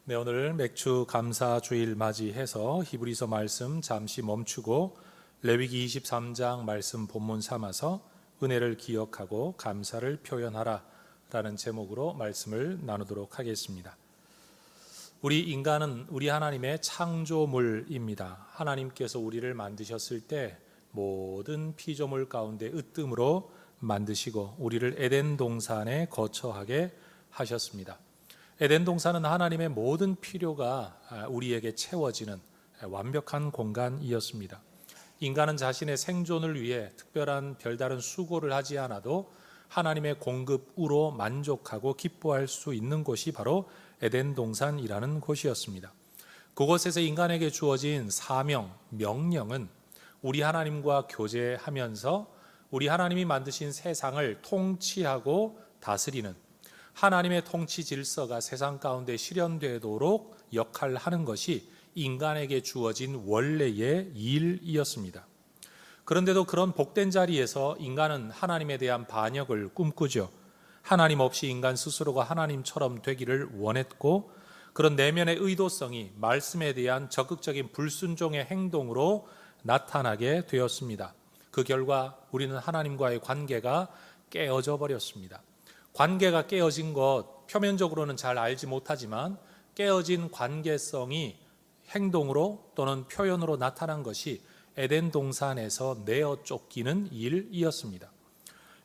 네, 오늘 맥주 감사 주일 맞이해서 히브리서 말씀 잠시 멈추고 레위기 23장 말씀 본문 삼아서 은혜를 기억하고 감사를 표현하라 라는 제목으로 말씀을 나누도록 하겠습니다. 우리 인간은 우리 하나님의 창조물입니다. 하나님께서 우리를 만드셨을 때 모든 피조물 가운데 으뜸으로 만드시고 우리를 에덴 동산에 거처하게 하셨습니다. 에덴 동산은 하나님의 모든 필요가 우리에게 채워지는 완벽한 공간이었습니다. 인간은 자신의 생존을 위해 특별한 별다른 수고를 하지 않아도 하나님의 공급으로 만족하고 기뻐할 수 있는 곳이 바로 에덴 동산이라는 곳이었습니다. 그곳에서 인간에게 주어진 사명, 명령은 우리 하나님과 교제하면서 우리 하나님이 만드신 세상을 통치하고 다스리는 하나님의 통치 질서가 세상 가운데 실현되도록 역할하는 것이 인간에게 주어진 원래의 일이었습니다. 그런데도 그런 복된 자리에서 인간은 하나님에 대한 반역을 꿈꾸죠. 하나님 없이 인간 스스로가 하나님처럼 되기를 원했고, 그런 내면의 의도성이 말씀에 대한 적극적인 불순종의 행동으로 나타나게 되었습니다. 그 결과 우리는 하나님과의 관계가 깨어져 버렸습니다. 관계가 깨어진 것 표면적으로는 잘 알지 못하지만 깨어진 관계성이 행동으로 또는 표현으로 나타난 것이 에덴 동산에서 내어 쫓기는 일이었습니다.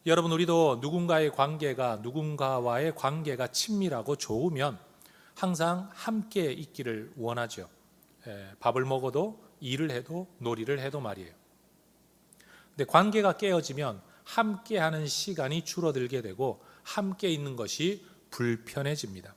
여러분, 우리도 누군가와의 관계가 친밀하고 좋으면 항상 함께 있기를 원하죠. 밥을 먹어도 일을 해도 놀이를 해도 말이에요. 근데 관계가 깨어지면 함께하는 시간이 줄어들게 되고 함께 있는 것이 불편해집니다.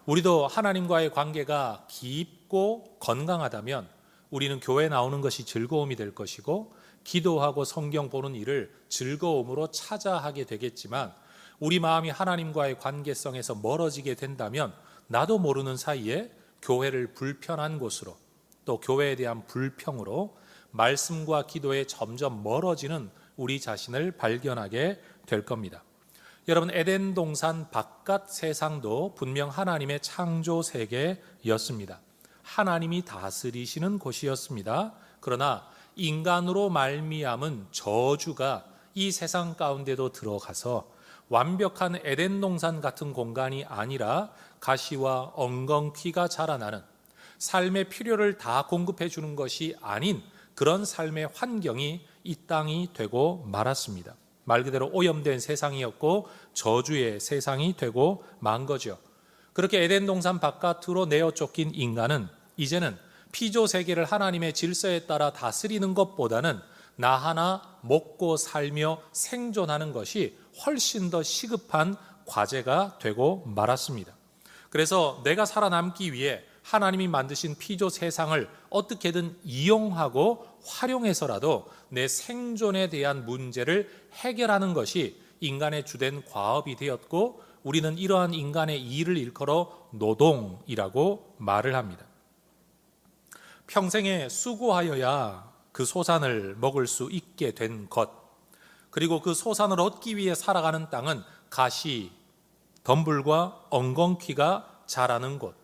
우리도 하나님과의 관계가 깊고 건강하다면 우리는 교회 나오는 것이 즐거움이 될 것이고 기도하고 성경 보는 일을 즐거움으로 찾아 하게 되겠지만, 우리 마음이 하나님과의 관계성에서 멀어지게 된다면 나도 모르는 사이에 교회를 불편한 곳으로, 또 교회에 대한 불평으로 말씀과 기도에 점점 멀어지는 우리 자신을 발견하게 될 겁니다. 여러분, 에덴 동산 바깥 세상도 분명 하나님의 창조 세계였습니다. 하나님이 다스리시는 곳이었습니다. 그러나 인간으로 말미암은 저주가 이 세상 가운데도 들어가서 완벽한 에덴 동산 같은 공간이 아니라 가시와 엉겅퀴가 자라나는, 삶의 필요를 다 공급해 주는 것이 아닌 그런 삶의 환경이 이 땅이 되고 말았습니다. 말 그대로 오염된 세상이었고 저주의 세상이 되고 만 거죠. 그렇게 에덴 동산 바깥으로 내어 쫓긴 인간은 이제는 피조 세계를 하나님의 질서에 따라 다스리는 것보다는 나 하나 먹고 살며 생존하는 것이 훨씬 더 시급한 과제가 되고 말았습니다. 그래서 내가 살아남기 위해 하나님이 만드신 피조 세상을 어떻게든 이용하고 활용해서라도 내 생존에 대한 문제를 해결하는 것이 인간의 주된 과업이 되었고, 우리는 이러한 인간의 일을 일컬어 노동이라고 말을 합니다. 평생에 수고하여야 그 소산을 먹을 수 있게 된 것, 그리고 그 소산을 얻기 위해 살아가는 땅은 가시, 덤불과 엉겅퀴가 자라는 곳,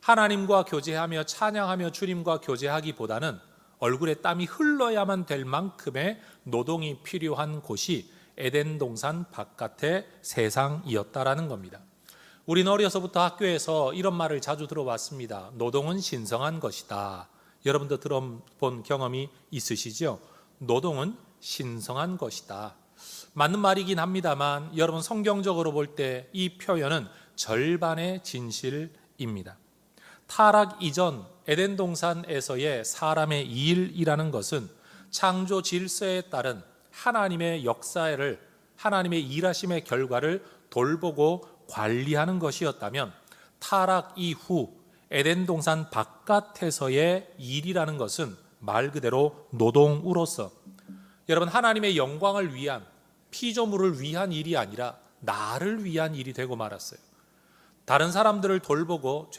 하나님과 교제하며 찬양하며 주님과 교제하기보다는 얼굴에 땀이 흘러야만 될 만큼의 노동이 필요한 곳이 에덴 동산 바깥의 세상이었다라는 겁니다. 우리는 어려서부터 학교에서 이런 말을 자주 들어왔습니다. 노동은 신성한 것이다. 여러분도 들어본 경험이 있으시죠? 노동은 신성한 것이다. 맞는 말이긴 합니다만 여러분, 성경적으로 볼 때 이 표현은 절반의 진실입니다. 타락 이전 에덴 동산에서의 사람의 일이라는 것은 창조 질서에 따른 하나님의 역사를, 하나님의 일하심의 결과를 돌보고 관리하는 것이었다면, 타락 이후 에덴 동산 바깥에서의 일이라는 것은 말 그대로 노동으로서, 여러분, 하나님의 영광을 위한, 피조물을 위한 일이 아니라 나를 위한 일이 되고 말았어요. 다른 사람들을 돌보고,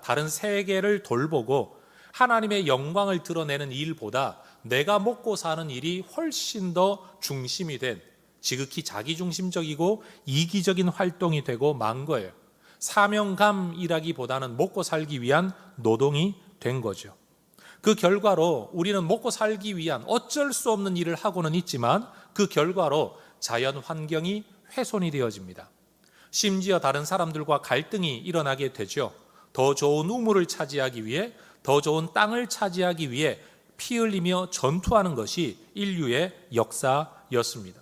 다른 세계를 돌보고 하나님의 영광을 드러내는 일보다 내가 먹고 사는 일이 훨씬 더 중심이 된, 지극히 자기중심적이고 이기적인 활동이 되고 만 거예요. 사명감이라기보다는 먹고 살기 위한 노동이 된 거죠. 그 결과로 우리는 먹고 살기 위한 어쩔 수 없는 일을 하고는 있지만 그 결과로 자연 환경이 훼손이 되어집니다. 심지어 다른 사람들과 갈등이 일어나게 되죠. 더 좋은 우물을 차지하기 위해, 더 좋은 땅을 차지하기 위해 피 흘리며 전투하는 것이 인류의 역사였습니다.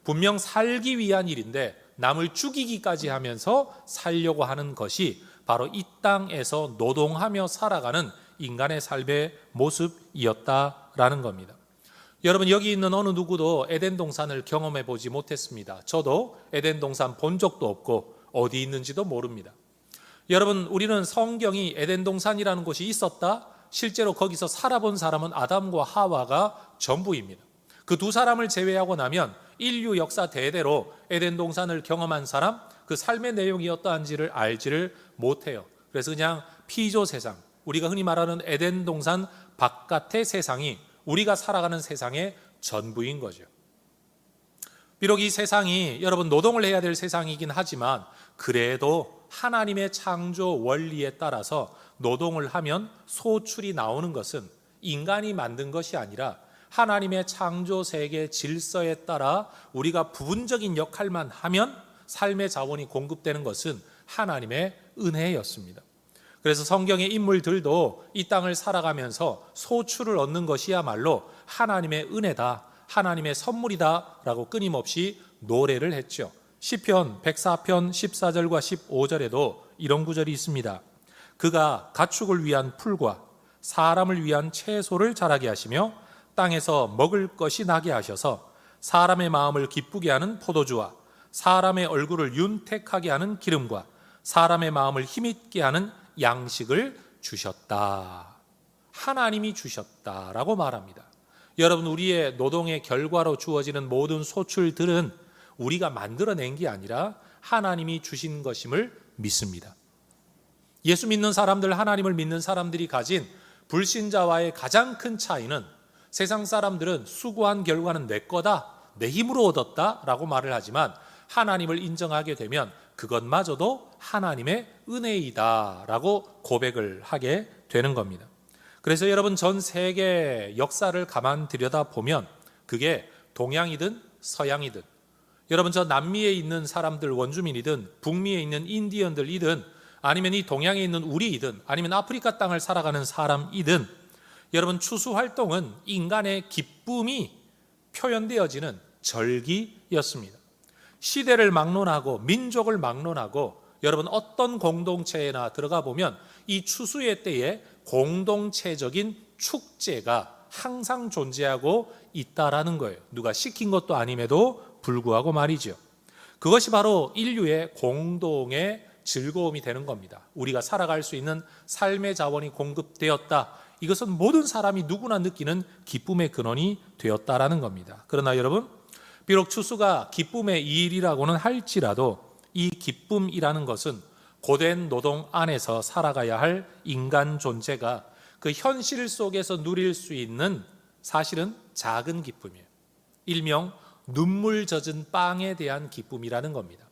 분명 살기 위한 일인데 남을 죽이기까지 하면서 살려고 하는 것이 바로 이 땅에서 노동하며 살아가는 인간의 삶의 모습이었다라는 겁니다. 여러분, 여기 있는 어느 누구도 에덴 동산을 경험해 보지 못했습니다. 저도 에덴 동산 본 적도 없고 어디 있는지도 모릅니다. 여러분, 우리는 성경이 에덴 동산이라는 곳이 있었다, 실제로 거기서 살아본 사람은 아담과 하와가 전부입니다. 그 두 사람을 제외하고 나면 인류 역사 대대로 에덴 동산을 경험한 사람, 그 삶의 내용이 어떠한지를 알지를 못해요. 그래서 그냥 피조 세상, 우리가 흔히 말하는 에덴 동산 바깥의 세상이 우리가 살아가는 세상의 전부인 거죠. 비록 이 세상이 여러분 노동을 해야 될 세상이긴 하지만 그래도 하나님의 창조 원리에 따라서 노동을 하면 소출이 나오는 것은 인간이 만든 것이 아니라 하나님의 창조 세계 질서에 따라 우리가 부분적인 역할만 하면 삶의 자원이 공급되는 것은 하나님의 은혜였습니다. 그래서 성경의 인물들도 이 땅을 살아가면서 소출을 얻는 것이야말로 하나님의 은혜다, 하나님의 선물이다 라고 끊임없이 노래를 했죠. 시편 104편 14절과 15절에도 이런 구절이 있습니다. 그가 가축을 위한 풀과 사람을 위한 채소를 자라게 하시며 땅에서 먹을 것이 나게 하셔서 사람의 마음을 기쁘게 하는 포도주와 사람의 얼굴을 윤택하게 하는 기름과 사람의 마음을 힘있게 하는 양식을 주셨다. 하나님이 주셨다라고 말합니다. 여러분, 우리의 노동의 결과로 주어지는 모든 소출들은 우리가 만들어낸 게 아니라 하나님이 주신 것임을 믿습니다. 예수 믿는 사람들, 하나님을 믿는 사람들이 가진 불신자와의 가장 큰 차이는 세상 사람들은 수고한 결과는 내 거다, 내 힘으로 얻었다 라고 말을 하지만 하나님을 인정하게 되면 그것마저도 하나님의 은혜이다 라고 고백을 하게 되는 겁니다. 그래서 여러분, 전 세계 역사를 가만 들여다보면 그게 동양이든 서양이든, 여러분 저 남미에 있는 사람들 원주민이든 북미에 있는 인디언들이든 아니면 이 동양에 있는 우리이든 아니면 아프리카 땅을 살아가는 사람이든 여러분, 추수활동은 인간의 기쁨이 표현되어지는 절기였습니다. 시대를 막론하고 민족을 막론하고 여러분 어떤 공동체에나 들어가 보면 이 추수의 때에 공동체적인 축제가 항상 존재하고 있다라는 거예요. 누가 시킨 것도 아님에도 불구하고 말이죠. 그것이 바로 인류의 공동의 즐거움이 되는 겁니다. 우리가 살아갈 수 있는 삶의 자원이 공급되었다. 이것은 모든 사람이 누구나 느끼는 기쁨의 근원이 되었다라는 겁니다. 그러나 여러분, 비록 추수가 기쁨의 일이라고는 할지라도 이 기쁨이라는 것은 고된 노동 안에서 살아가야 할 인간 존재가 그 현실 속에서 누릴 수 있는 사실은 작은 기쁨이에요. 일명 눈물 젖은 빵에 대한 기쁨이라는 겁니다.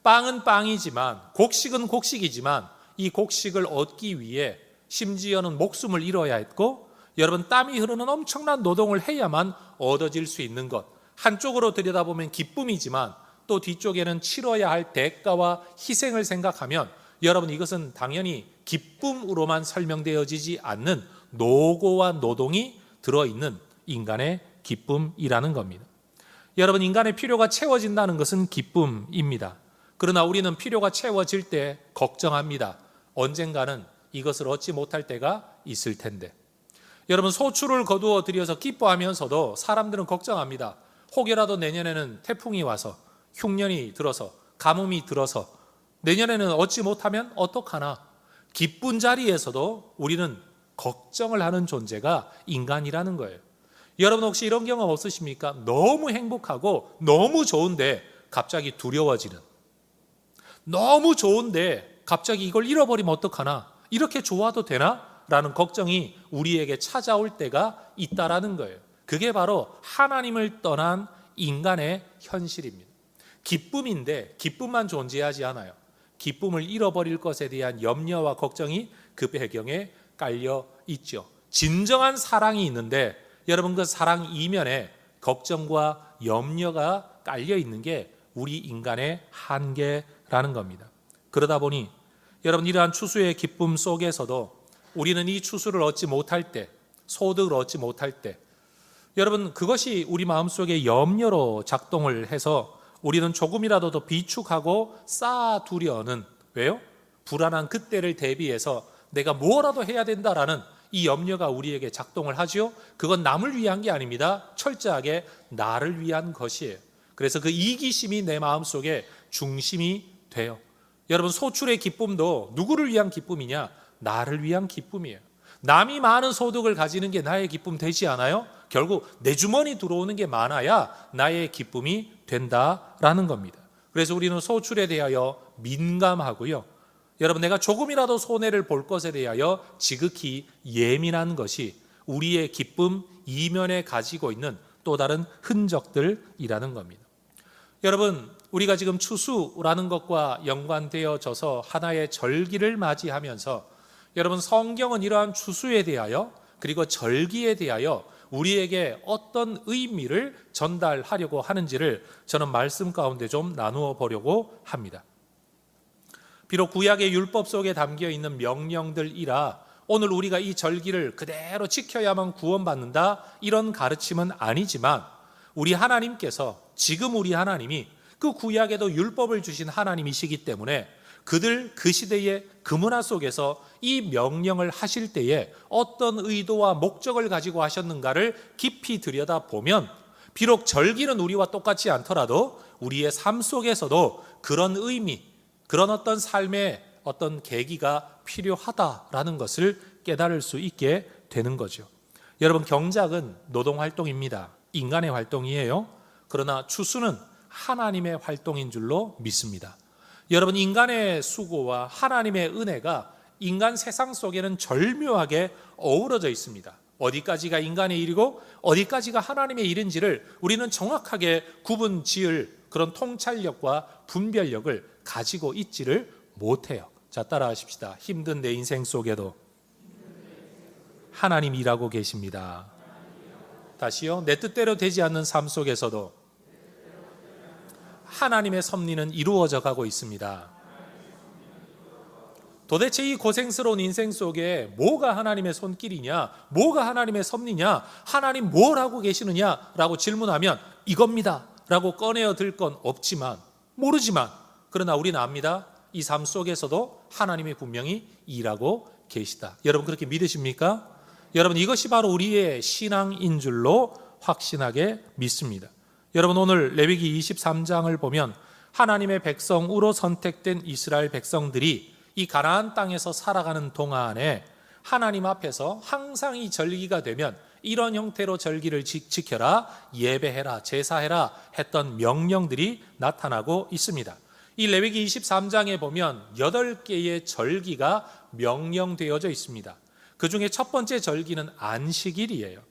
빵은 빵이지만, 곡식은 곡식이지만 이 곡식을 얻기 위해 심지어는 목숨을 잃어야 했고 여러분 땀이 흐르는 엄청난 노동을 해야만 얻어질 수 있는 것, 한쪽으로 들여다보면 기쁨이지만 또 뒤쪽에는 치러야 할 대가와 희생을 생각하면 여러분 이것은 당연히 기쁨으로만 설명되어지지 않는 노고와 노동이 들어있는 인간의 기쁨이라는 겁니다. 여러분, 인간의 필요가 채워진다는 것은 기쁨입니다. 그러나 우리는 필요가 채워질 때 걱정합니다. 언젠가는 이것을 얻지 못할 때가 있을 텐데. 여러분, 소출을 거두어 들여서 기뻐하면서도 사람들은 걱정합니다. 혹여라도 내년에는 태풍이 와서, 흉년이 들어서, 가뭄이 들어서 내년에는 얻지 못하면 어떡하나. 기쁜 자리에서도 우리는 걱정을 하는 존재가 인간이라는 거예요. 여러분 혹시 이런 경험 없으십니까? 너무 행복하고 너무 좋은데 갑자기 두려워지는, 너무 좋은데 갑자기 이걸 잃어버리면 어떡하나, 이렇게 좋아도 되나? 라는 걱정이 우리에게 찾아올 때가 있다라는 거예요. 그게 바로 하나님을 떠난 인간의 현실입니다. 기쁨인데 기쁨만 존재하지 않아요. 기쁨을 잃어버릴 것에 대한 염려와 걱정이 그 배경에 깔려 있죠. 진정한 사랑이 있는데 여러분, 그 사랑 이면에 걱정과 염려가 깔려 있는 게 우리 인간의 한계라는 겁니다. 그러다 보니 여러분, 이러한 추수의 기쁨 속에서도 우리는 이 추수를 얻지 못할 때, 소득을 얻지 못할 때, 여러분, 그것이 우리 마음속에 염려로 작동을 해서 우리는 조금이라도 더 비축하고 쌓아두려는, 왜요? 불안한 그때를 대비해서 내가 뭐라도 해야 된다라는 이 염려가 우리에게 작동을 하죠. 그건 남을 위한 게 아닙니다. 철저하게 나를 위한 것이에요. 그래서 그 이기심이 내 마음속에 중심이 돼요. 여러분, 소출의 기쁨도 누구를 위한 기쁨이냐? 나를 위한 기쁨이에요. 남이 많은 소득을 가지는 게 나의 기쁨 되지 않아요? 결국 내 주머니 들어오는 게 많아야 나의 기쁨이 된다라는 겁니다. 그래서 우리는 소출에 대하여 민감하고요. 여러분, 내가 조금이라도 손해를 볼 것에 대하여 지극히 예민한 것이 우리의 기쁨 이면에 가지고 있는 또 다른 흔적들이라는 겁니다. 여러분, 우리가 지금 추수라는 것과 연관되어져서 하나의 절기를 맞이하면서 여러분, 성경은 이러한 추수에 대하여 그리고 절기에 대하여 우리에게 어떤 의미를 전달하려고 하는지를 저는 말씀 가운데 좀 나누어 보려고 합니다. 비록 구약의 율법 속에 담겨 있는 명령들이라 오늘 우리가 이 절기를 그대로 지켜야만 구원받는다, 이런 가르침은 아니지만 우리 하나님께서, 지금 우리 하나님이 그 구약에도 율법을 주신 하나님이시기 때문에 그들 그 시대의 그 문화 속에서 이 명령을 하실 때에 어떤 의도와 목적을 가지고 하셨는가를 깊이 들여다보면 비록 절기는 우리와 똑같지 않더라도 우리의 삶 속에서도 그런 의미, 그런 어떤 삶의 어떤 계기가 필요하다라는 것을 깨달을 수 있게 되는 거죠. 여러분, 경작은 노동활동입니다. 인간의 활동이에요. 그러나 추수는 하나님의 활동인 줄로 믿습니다. 여러분, 인간의 수고와 하나님의 은혜가 인간 세상 속에는 절묘하게 어우러져 있습니다. 어디까지가 인간의 일이고 어디까지가 하나님의 일인지를 우리는 정확하게 구분 지을 그런 통찰력과 분별력을 가지고 있지를 못해요. 자, 따라하십시다. 힘든 내 인생 속에도 하나님 일하고 계십니다. 다시요. 내 뜻대로 되지 않는 삶 속에서도 하나님의 섭리는 이루어져 가고 있습니다. 도대체 이 고생스러운 인생 속에 뭐가 하나님의 손길이냐, 뭐가 하나님의 섭리냐, 하나님 뭘 하고 계시느냐라고 질문하면 이겁니다 라고 꺼내어 들 건 없지만, 모르지만, 그러나 우리는 압니다. 이 삶 속에서도 하나님이 분명히 일하고 계시다. 여러분, 그렇게 믿으십니까? 여러분, 이것이 바로 우리의 신앙인 줄로 확신하게 믿습니다. 여러분, 오늘 레위기 23장을 보면 하나님의 백성으로 선택된 이스라엘 백성들이 이 가나안 땅에서 살아가는 동안에 하나님 앞에서 항상 이 절기가 되면 이런 형태로 절기를 지켜라, 예배해라, 제사해라 했던 명령들이 나타나고 있습니다. 이 레위기 23장에 보면 8개의 절기가 명령되어져 있습니다. 그 중에 첫 번째 절기는 안식일이에요.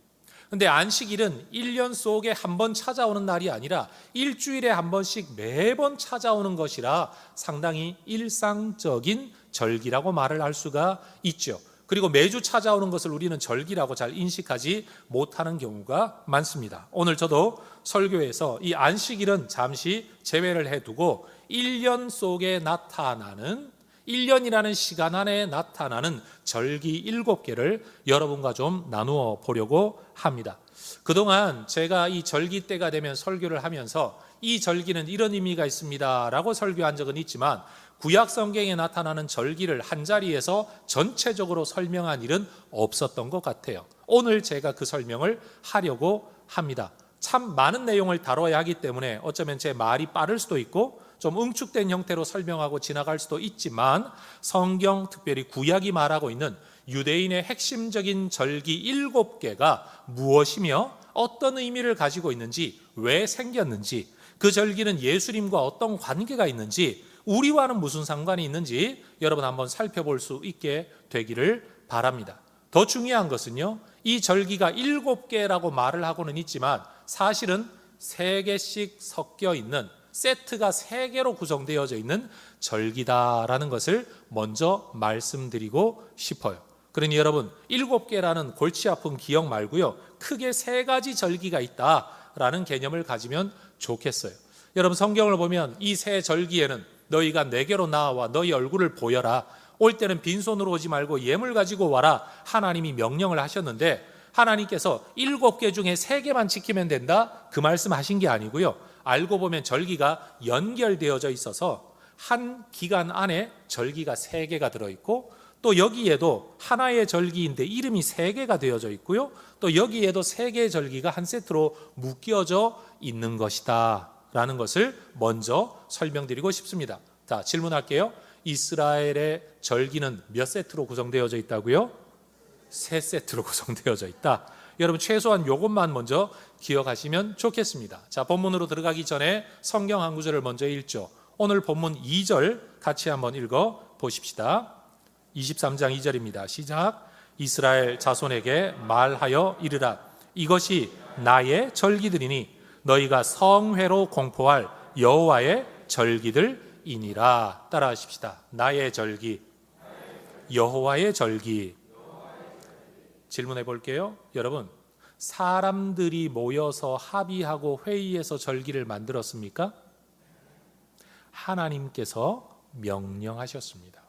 근데 안식일은 1년 속에 한 번 찾아오는 날이 아니라 일주일에 한 번씩 매번 찾아오는 것이라 상당히 일상적인 절기라고 말을 할 수가 있죠. 그리고 매주 찾아오는 것을 우리는 절기라고 잘 인식하지 못하는 경우가 많습니다. 오늘 저도 설교에서 이 안식일은 잠시 제외를 해두고 1년 속에 나타나는, 1년이라는 시간 안에 나타나는 절기 7개를 여러분과 좀 나누어 보려고 합니다. 그동안 제가 이 절기 때가 되면 설교를 하면서 이 절기는 이런 의미가 있습니다 라고 설교한 적은 있지만 구약 성경에 나타나는 절기를 한자리에서 전체적으로 설명한 일은 없었던 것 같아요. 오늘 제가 그 설명을 하려고 합니다. 참 많은 내용을 다뤄야 하기 때문에 어쩌면 제 말이 빠를 수도 있고 좀 응축된 형태로 설명하고 지나갈 수도 있지만 성경, 특별히 구약이 말하고 있는 유대인의 핵심적인 절기 7개가 무엇이며 어떤 의미를 가지고 있는지, 왜 생겼는지, 그 절기는 예수님과 어떤 관계가 있는지, 우리와는 무슨 상관이 있는지 여러분 한번 살펴볼 수 있게 되기를 바랍니다. 더 중요한 것은요, 이 절기가 7개라고 말을 하고는 있지만 사실은 3개씩 섞여 있는 세트가 3개로 구성되어져 있는 절기다라는 것을 먼저 말씀드리고 싶어요. 그러니 여러분 7개라는 골치 아픈 기억 말고요, 크게 3가지 절기가 있다라는 개념을 가지면 좋겠어요. 여러분 성경을 보면 이 세 절기에는 너희가 내게로 나와 너희 얼굴을 보여라, 올 때는 빈손으로 오지 말고 예물 가지고 와라, 하나님이 명령을 하셨는데 하나님께서 7개 중에 3개만 지키면 된다, 그 말씀하신 게 아니고요, 알고 보면 절기가 연결되어져 있어서 한 기간 안에 절기가 3개가 들어있고, 또 여기에도 하나의 절기인데 이름이 3개가 되어져 있고요, 또 여기에도 3개의 절기가 한 세트로 묶여져 있는 것이다 라는 것을 먼저 설명드리고 싶습니다. 자, 질문할게요. 이스라엘의 절기는 몇 세트로 구성되어져 있다고요? 3세트로 구성되어져 있다. 여러분 최소한 이것만 먼저 기억하시면 좋겠습니다. 자, 본문으로 들어가기 전에 성경 한 구절을 먼저 읽죠. 오늘 본문 2절 같이 한번 읽어 보십시다. 23장 2절입니다. 시작. 이스라엘 자손에게 말하여 이르라. 이것이 나의 절기들이니 너희가 성회로 공포할 여호와의 절기들이니라. 따라하십시다. 나의 절기, 여호와의 절기. 질문해 볼게요. 여러분, 사람들이 모여서 합의하고 회의해서 절기를 만들었습니까? 하나님께서 명령하셨습니다.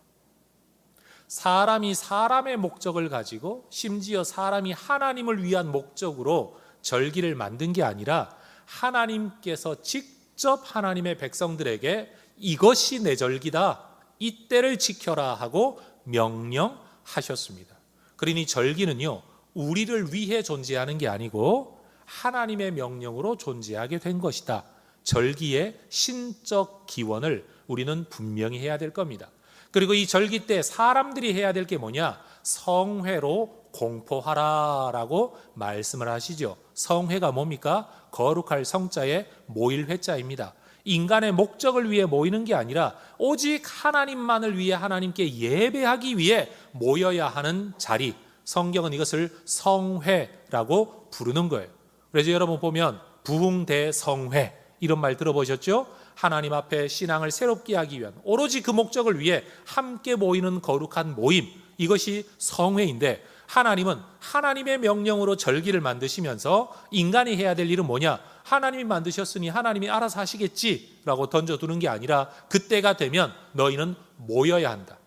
사람이 사람의 목적을 가지고, 심지어 사람이 하나님을 위한 목적으로 절기를 만든 게 아니라 하나님께서 직접 하나님의 백성들에게 이것이 내 절기다, 이때를 지켜라 하고 명령하셨습니다. 그러니 절기는요, 우리를 위해 존재하는 게 아니고 하나님의 명령으로 존재하게 된 것이다. 절기의 신적 기원을 우리는 분명히 해야 될 겁니다. 그리고 이 절기 때 사람들이 해야 될 게 뭐냐? 성회로 공포하라라고 말씀을 하시죠. 성회가 뭡니까? 거룩할 성자의 모일 회자입니다. 인간의 목적을 위해 모이는 게 아니라 오직 하나님만을 위해, 하나님께 예배하기 위해 모여야 하는 자리, 성경은 이것을 성회라고 부르는 거예요. 그래서 여러분 보면 부흥대성회 이런 말 들어보셨죠? 하나님 앞에 신앙을 새롭게 하기 위한, 오로지 그 목적을 위해 함께 모이는 거룩한 모임, 이것이 성회인데, 하나님은 하나님의 명령으로 절기를 만드시면서 인간이 해야 될 일은 뭐냐? 하나님이 만드셨으니 하나님이 알아서 하시겠지라고 던져두는 게 아니라 그때가 되면 너희는 모여야 한다.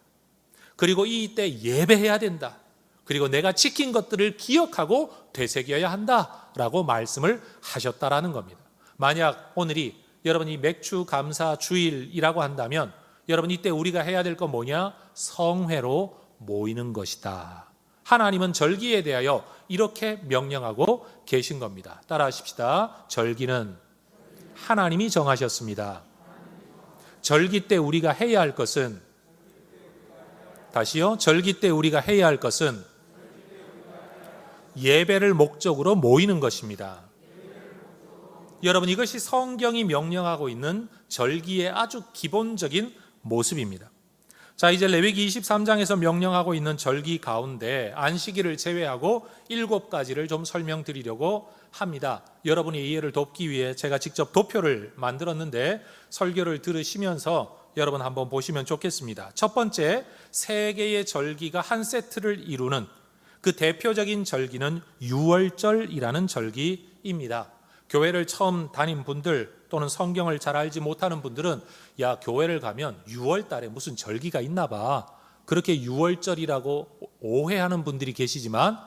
그리고 이때 예배해야 된다. 그리고 내가 지킨 것들을 기억하고 되새겨야 한다라고 말씀을 하셨다라는 겁니다. 만약 오늘이 여러분이 맥주 감사 주일이라고 한다면 여러분 이때 우리가 해야 될 건 뭐냐? 성회로 모이는 것이다. 하나님은 절기에 대하여 이렇게 명령하고 계신 겁니다. 따라하십시다. 절기는 하나님이 정하셨습니다. 절기 때 우리가 해야 할 것은, 다시요, 절기 때 우리가 해야 할 것은 예배를 목적으로 모이는 것입니다. 여러분, 이것이 성경이 명령하고 있는 절기의 아주 기본적인 모습입니다. 자, 이제 레위기 23장에서 명령하고 있는 절기 가운데 안식일을 제외하고 7가지를 좀 설명드리려고 합니다. 여러분의 이해를 돕기 위해 제가 직접 도표를 만들었는데 설교를 들으시면서 여러분 한번 보시면 좋겠습니다. 첫 번째, 3개의 절기가 한 세트를 이루는 그 대표적인 절기는 유월절이라는 절기입니다. 교회를 처음 다닌 분들 또는 성경을 잘 알지 못하는 분들은 야, 교회를 가면 6월 달에 무슨 절기가 있나 봐, 그렇게 유월절이라고 오해하는 분들이 계시지만,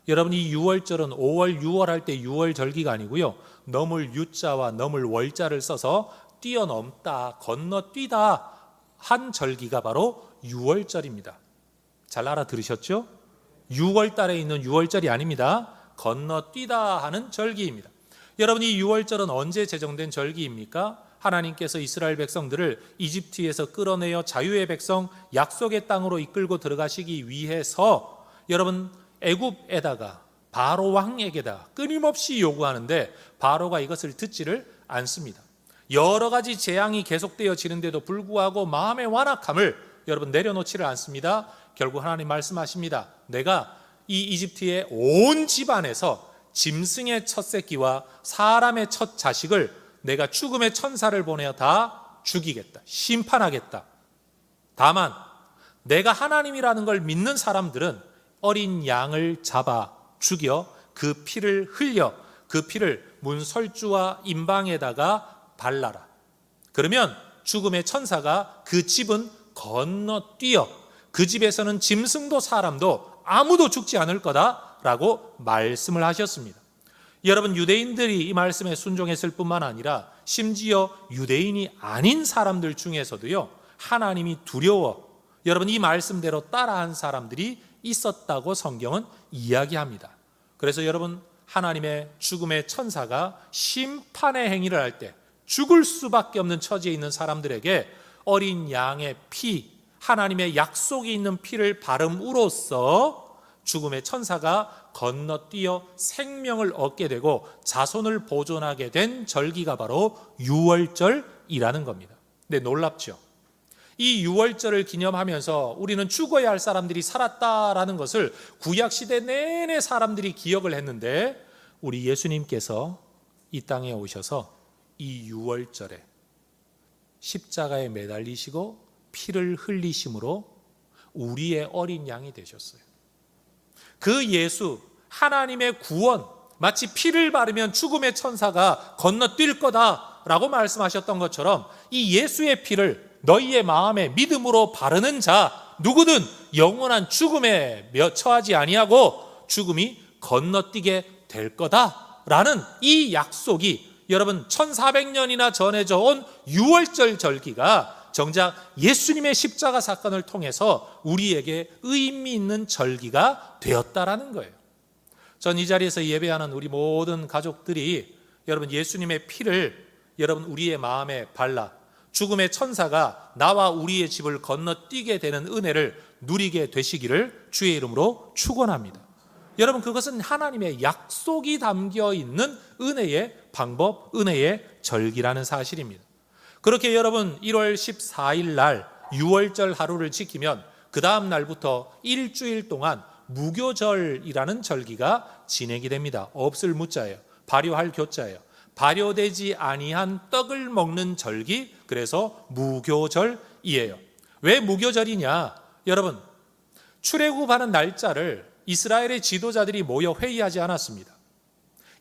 여러분 이 유월절은 5월 6월 할 때 6월 절기가 아니고요, 넘을 유자와 넘을 월자를 써서 뛰어넘다, 건너뛰다 한 절기가 바로 유월절입니다. 잘 알아들으셨죠? 6월 달에 있는 유월절이 아닙니다. 건너뛰다 하는 절기입니다. 여러분, 이 유월절은 언제 제정된 절기입니까? 하나님께서 이스라엘 백성들을 이집트에서 끌어내어 자유의 백성 약속의 땅으로 이끌고 들어가시기 위해서 여러분 애굽에다가 바로 왕에게다 끊임없이 요구하는데 바로가 이것을 듣지를 않습니다. 여러 가지 재앙이 계속되어지는데도 불구하고 마음의 완악함을 여러분 내려놓지를 않습니다. 결국 하나님 말씀하십니다. 내가 이 이집트의 온 집안에서 짐승의 첫 새끼와 사람의 첫 자식을 내가 죽음의 천사를 보내어 다 죽이겠다. 심판하겠다. 다만 내가 하나님이라는 걸 믿는 사람들은 어린 양을 잡아 죽여 그 피를 흘려 그 피를 문설주와 임방에다가 발라라. 그러면 죽음의 천사가 그 집은 건너뛰어 그 집에서는 짐승도 사람도 아무도 죽지 않을 거다라고 말씀을 하셨습니다. 여러분, 유대인들이 이 말씀에 순종했을 뿐만 아니라 심지어 유대인이 아닌 사람들 중에서도요, 하나님이 두려워 여러분 이 말씀대로 따라한 사람들이 있었다고 성경은 이야기합니다. 그래서 여러분, 하나님의 죽음의 천사가 심판의 행위를 할 때 죽을 수밖에 없는 처지에 있는 사람들에게 어린 양의 피, 하나님의 약속이 있는 피를 바름으로써 죽음의 천사가 건너뛰어 생명을 얻게 되고 자손을 보존하게 된 절기가 바로 유월절이라는 겁니다. 네, 놀랍죠? 이 유월절을 기념하면서 우리는 죽어야 할 사람들이 살았다라는 것을 구약시대 내내 사람들이 기억을 했는데, 우리 예수님께서 이 땅에 오셔서 이 유월절에 십자가에 매달리시고 피를 흘리심으로 우리의 어린 양이 되셨어요. 그 예수, 하나님의 구원, 마치 피를 바르면 죽음의 천사가 건너뛸 거다라고 말씀하셨던 것처럼 이 예수의 피를 너희의 마음에 믿음으로 바르는 자 누구든 영원한 죽음에 처하지 아니하고 죽음이 건너뛰게 될 거다라는 이 약속이 여러분 1400년이나 전해져 온 유월절 절기가 정작 예수님의 십자가 사건을 통해서 우리에게 의미 있는 절기가 되었다라는 거예요. 전 이 자리에서 예배하는 우리 모든 가족들이 여러분 예수님의 피를 여러분 우리의 마음에 발라 죽음의 천사가 나와 우리의 집을 건너뛰게 되는 은혜를 누리게 되시기를 주의 이름으로 축원합니다. 여러분, 그것은 하나님의 약속이 담겨 있는 은혜의 방법, 은혜의 절기라는 사실입니다. 그렇게 여러분 1월 14일 날 유월절 하루를 지키면 그 다음 날부터 일주일 동안 무교절이라는 절기가 진행이 됩니다. 없을 무자예요. 발효할 교자예요. 발효되지 아니한 떡을 먹는 절기, 그래서 무교절이에요. 왜 무교절이냐? 여러분, 출애굽하는 날짜를 이스라엘의 지도자들이 모여 회의하지 않았습니다.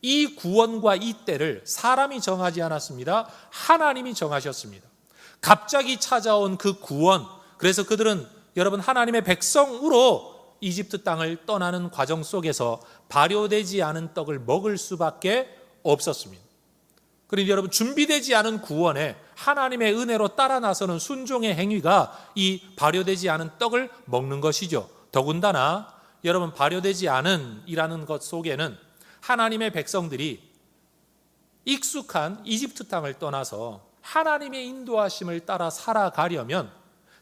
이 구원과 이 때를 사람이 정하지 않았습니다. 하나님이 정하셨습니다. 갑자기 찾아온 그 구원, 그래서 그들은 여러분 하나님의 백성으로 이집트 땅을 떠나는 과정 속에서 발효되지 않은 떡을 먹을 수밖에 없었습니다. 그러니 여러분, 준비되지 않은 구원에 하나님의 은혜로 따라 나서는 순종의 행위가 이 발효되지 않은 떡을 먹는 것이죠. 더군다나 여러분, 발효되지 않은 이라는 것 속에는 하나님의 백성들이 익숙한 이집트 땅을 떠나서 하나님의 인도하심을 따라 살아가려면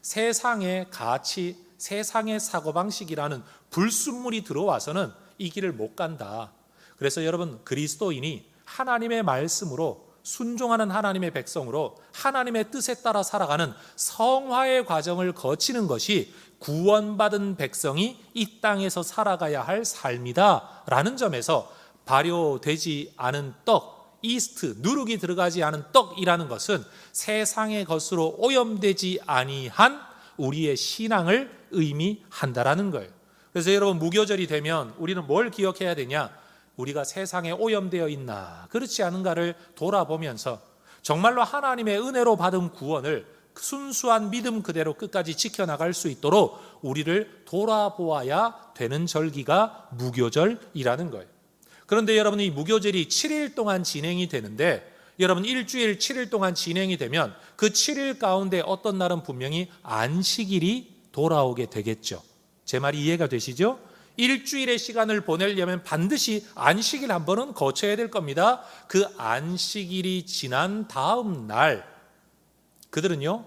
세상의 가치, 세상의 사고방식이라는 불순물이 들어와서는 이 길을 못 간다. 그래서 여러분, 그리스도인이 하나님의 말씀으로 순종하는 하나님의 백성으로 하나님의 뜻에 따라 살아가는 성화의 과정을 거치는 것이 구원받은 백성이 이 땅에서 살아가야 할 삶이다 라는 점에서 발효되지 않은 떡, 이스트, 누룩이 들어가지 않은 떡이라는 것은 세상의 것으로 오염되지 아니한 우리의 신앙을 의미한다라는 거예요. 그래서 여러분, 무교절이 되면 우리는 뭘 기억해야 되냐? 우리가 세상에 오염되어 있나 그렇지 않은가를 돌아보면서 정말로 하나님의 은혜로 받은 구원을 순수한 믿음 그대로 끝까지 지켜나갈 수 있도록 우리를 돌아보아야 되는 절기가 무교절이라는 거예요. 그런데 여러분, 이 무교절이 7일 동안 진행이 되는데 여러분, 일주일 7일 동안 진행이 되면 그 7일 가운데 어떤 날은 분명히 안식일이 돌아오게 되겠죠. 제 말이 이해가 되시죠? 일주일의 시간을 보내려면 반드시 안식일 한 번은 거쳐야 될 겁니다. 그 안식일이 지난 다음 날 그들은요,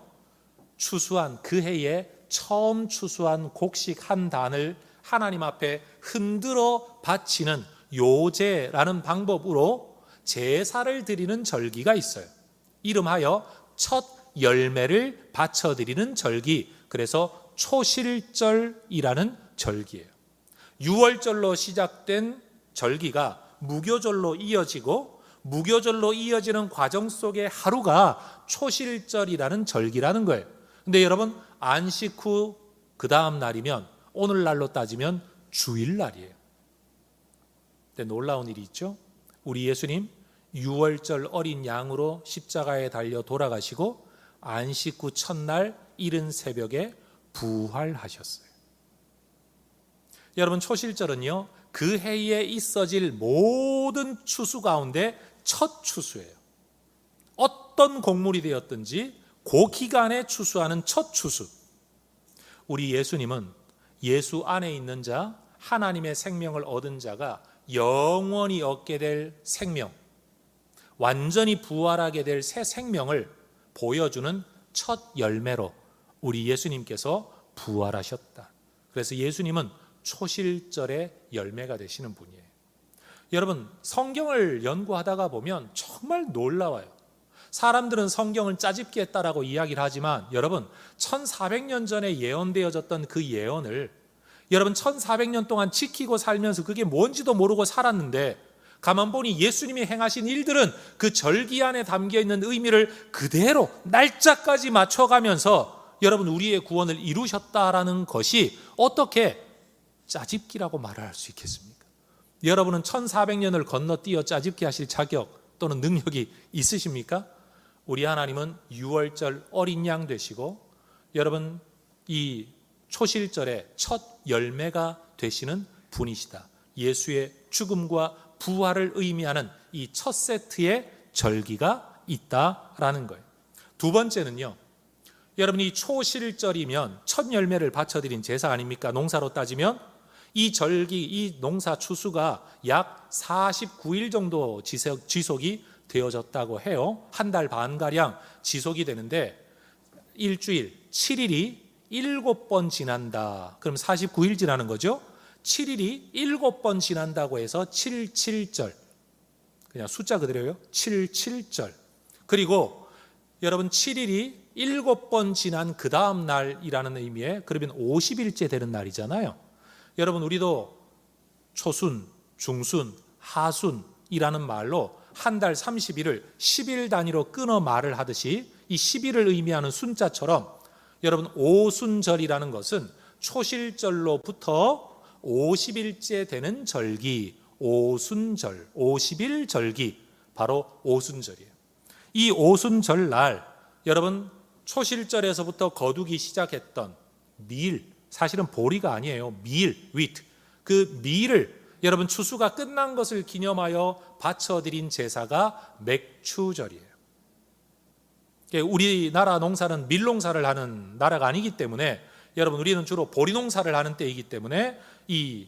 추수한 그 해에 처음 추수한 곡식 한 단을 하나님 앞에 흔들어 바치는 요제라는 방법으로 제사를 드리는 절기가 있어요. 이름하여 첫 열매를 바쳐드리는 절기, 그래서 초실절이라는 절기예요. 유월절로 시작된 절기가 무교절로 이어지고 무교절로 이어지는 과정 속의 하루가 초실절이라는 절기라는 거예요. 근데 여러분, 안식 후 그 다음 날이면 오늘날로 따지면 주일날이에요. 근데 놀라운 일이 있죠. 우리 예수님 6월절 어린 양으로 십자가에 달려 돌아가시고 안식 후 첫날 이른 새벽에 부활하셨어요. 여러분, 초실절은요, 그 해에 있어질 모든 추수 가운데 첫 추수예요. 어떤 곡물이 되었든지 그 기간에 추수하는 첫 추수. 우리 예수님은 예수 안에 있는 자, 하나님의 생명을 얻은 자가 영원히 얻게 될 생명, 완전히 부활하게 될 새 생명을 보여주는 첫 열매로 우리 예수님께서 부활하셨다. 그래서 예수님은 초실절의 열매가 되시는 분이에요. 여러분, 성경을 연구하다가 보면 정말 놀라워요. 사람들은 성경을 짜집기 했다라고 이야기를 하지만 여러분, 1400년 전에 예언되어졌던 그 예언을 여러분 1400년 동안 지키고 살면서 그게 뭔지도 모르고 살았는데, 가만 보니 예수님이 행하신 일들은 그 절기 안에 담겨있는 의미를 그대로 날짜까지 맞춰가면서 여러분 우리의 구원을 이루셨다라는 것이 어떻게 짜집기라고 말할 수 있겠습니까? 여러분은 1400년을 건너뛰어 짜집기 하실 자격 또는 능력이 있으십니까? 우리 하나님은 6월절 어린 양 되시고 여러분 이 초실절의 첫 열매가 되시는 분이시다. 예수의 죽음과 부활을 의미하는 이 첫 세트의 절기가 있다라는 거예요. 두 번째는요, 여러분이 초실절이면 첫 열매를 바쳐드린 제사 아닙니까? 농사로 따지면 이 절기, 이 농사 추수가 약 49일 정도 지속이 되어졌다고 해요. 한 달 반가량 지속이 되는데 일주일 7일이 7번 지난다. 그럼 49일 지나는 거죠. 7일이 7번 지난다고 해서 77절. 그냥 숫자 그대로요. 77절. 그리고 여러분 7일이 7번 지난 그 다음 날이라는 의미에 그러면 50일째 되는 날이잖아요. 여러분 우리도 초순, 중순, 하순이라는 말로 한 달 30일을 10일 단위로 끊어 말을 하듯이 이 10일을 의미하는 순자처럼 여러분 오순절이라는 것은 초실절로부터 50일째 되는 절기, 오순절, 50일 절기, 바로 오순절이에요. 이 오순절 날 여러분 초실절에서부터 거두기 시작했던 밀, 사실은 보리가 아니에요. 밀, wheat. 그 밀을 여러분 추수가 끝난 것을 기념하여 바쳐드린 제사가 맥추절이에요. 우리나라 농사는 밀농사를 하는 나라가 아니기 때문에 여러분 우리는 주로 보리 농사를 하는 때이기 때문에 이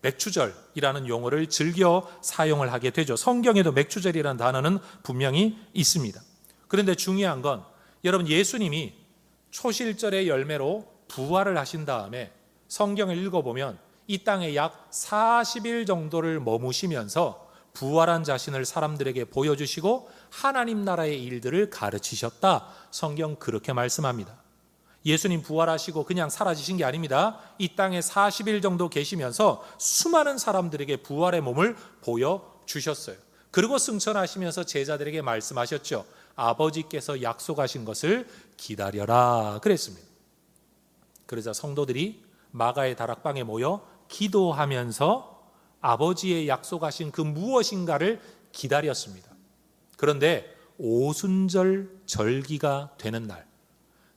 맥추절이라는 용어를 즐겨 사용을 하게 되죠. 성경에도 맥추절이라는 단어는 분명히 있습니다. 그런데 중요한 건 여러분 예수님이 초실절의 열매로 부활을 하신 다음에 성경을 읽어보면 이 땅에 약 40일 정도를 머무시면서 부활한 자신을 사람들에게 보여주시고 하나님 나라의 일들을 가르치셨다. 성경 그렇게 말씀합니다. 예수님 부활하시고 그냥 사라지신 게 아닙니다. 이 땅에 40일 정도 계시면서 수많은 사람들에게 부활의 몸을 보여주셨어요. 그리고 승천하시면서 제자들에게 말씀하셨죠. 아버지께서 약속하신 것을 기다려라 그랬습니다. 그러자 성도들이 마가의 다락방에 모여 기도하면서 아버지의 약속하신 그 무엇인가를 기다렸습니다. 그런데 오순절 절기가 되는 날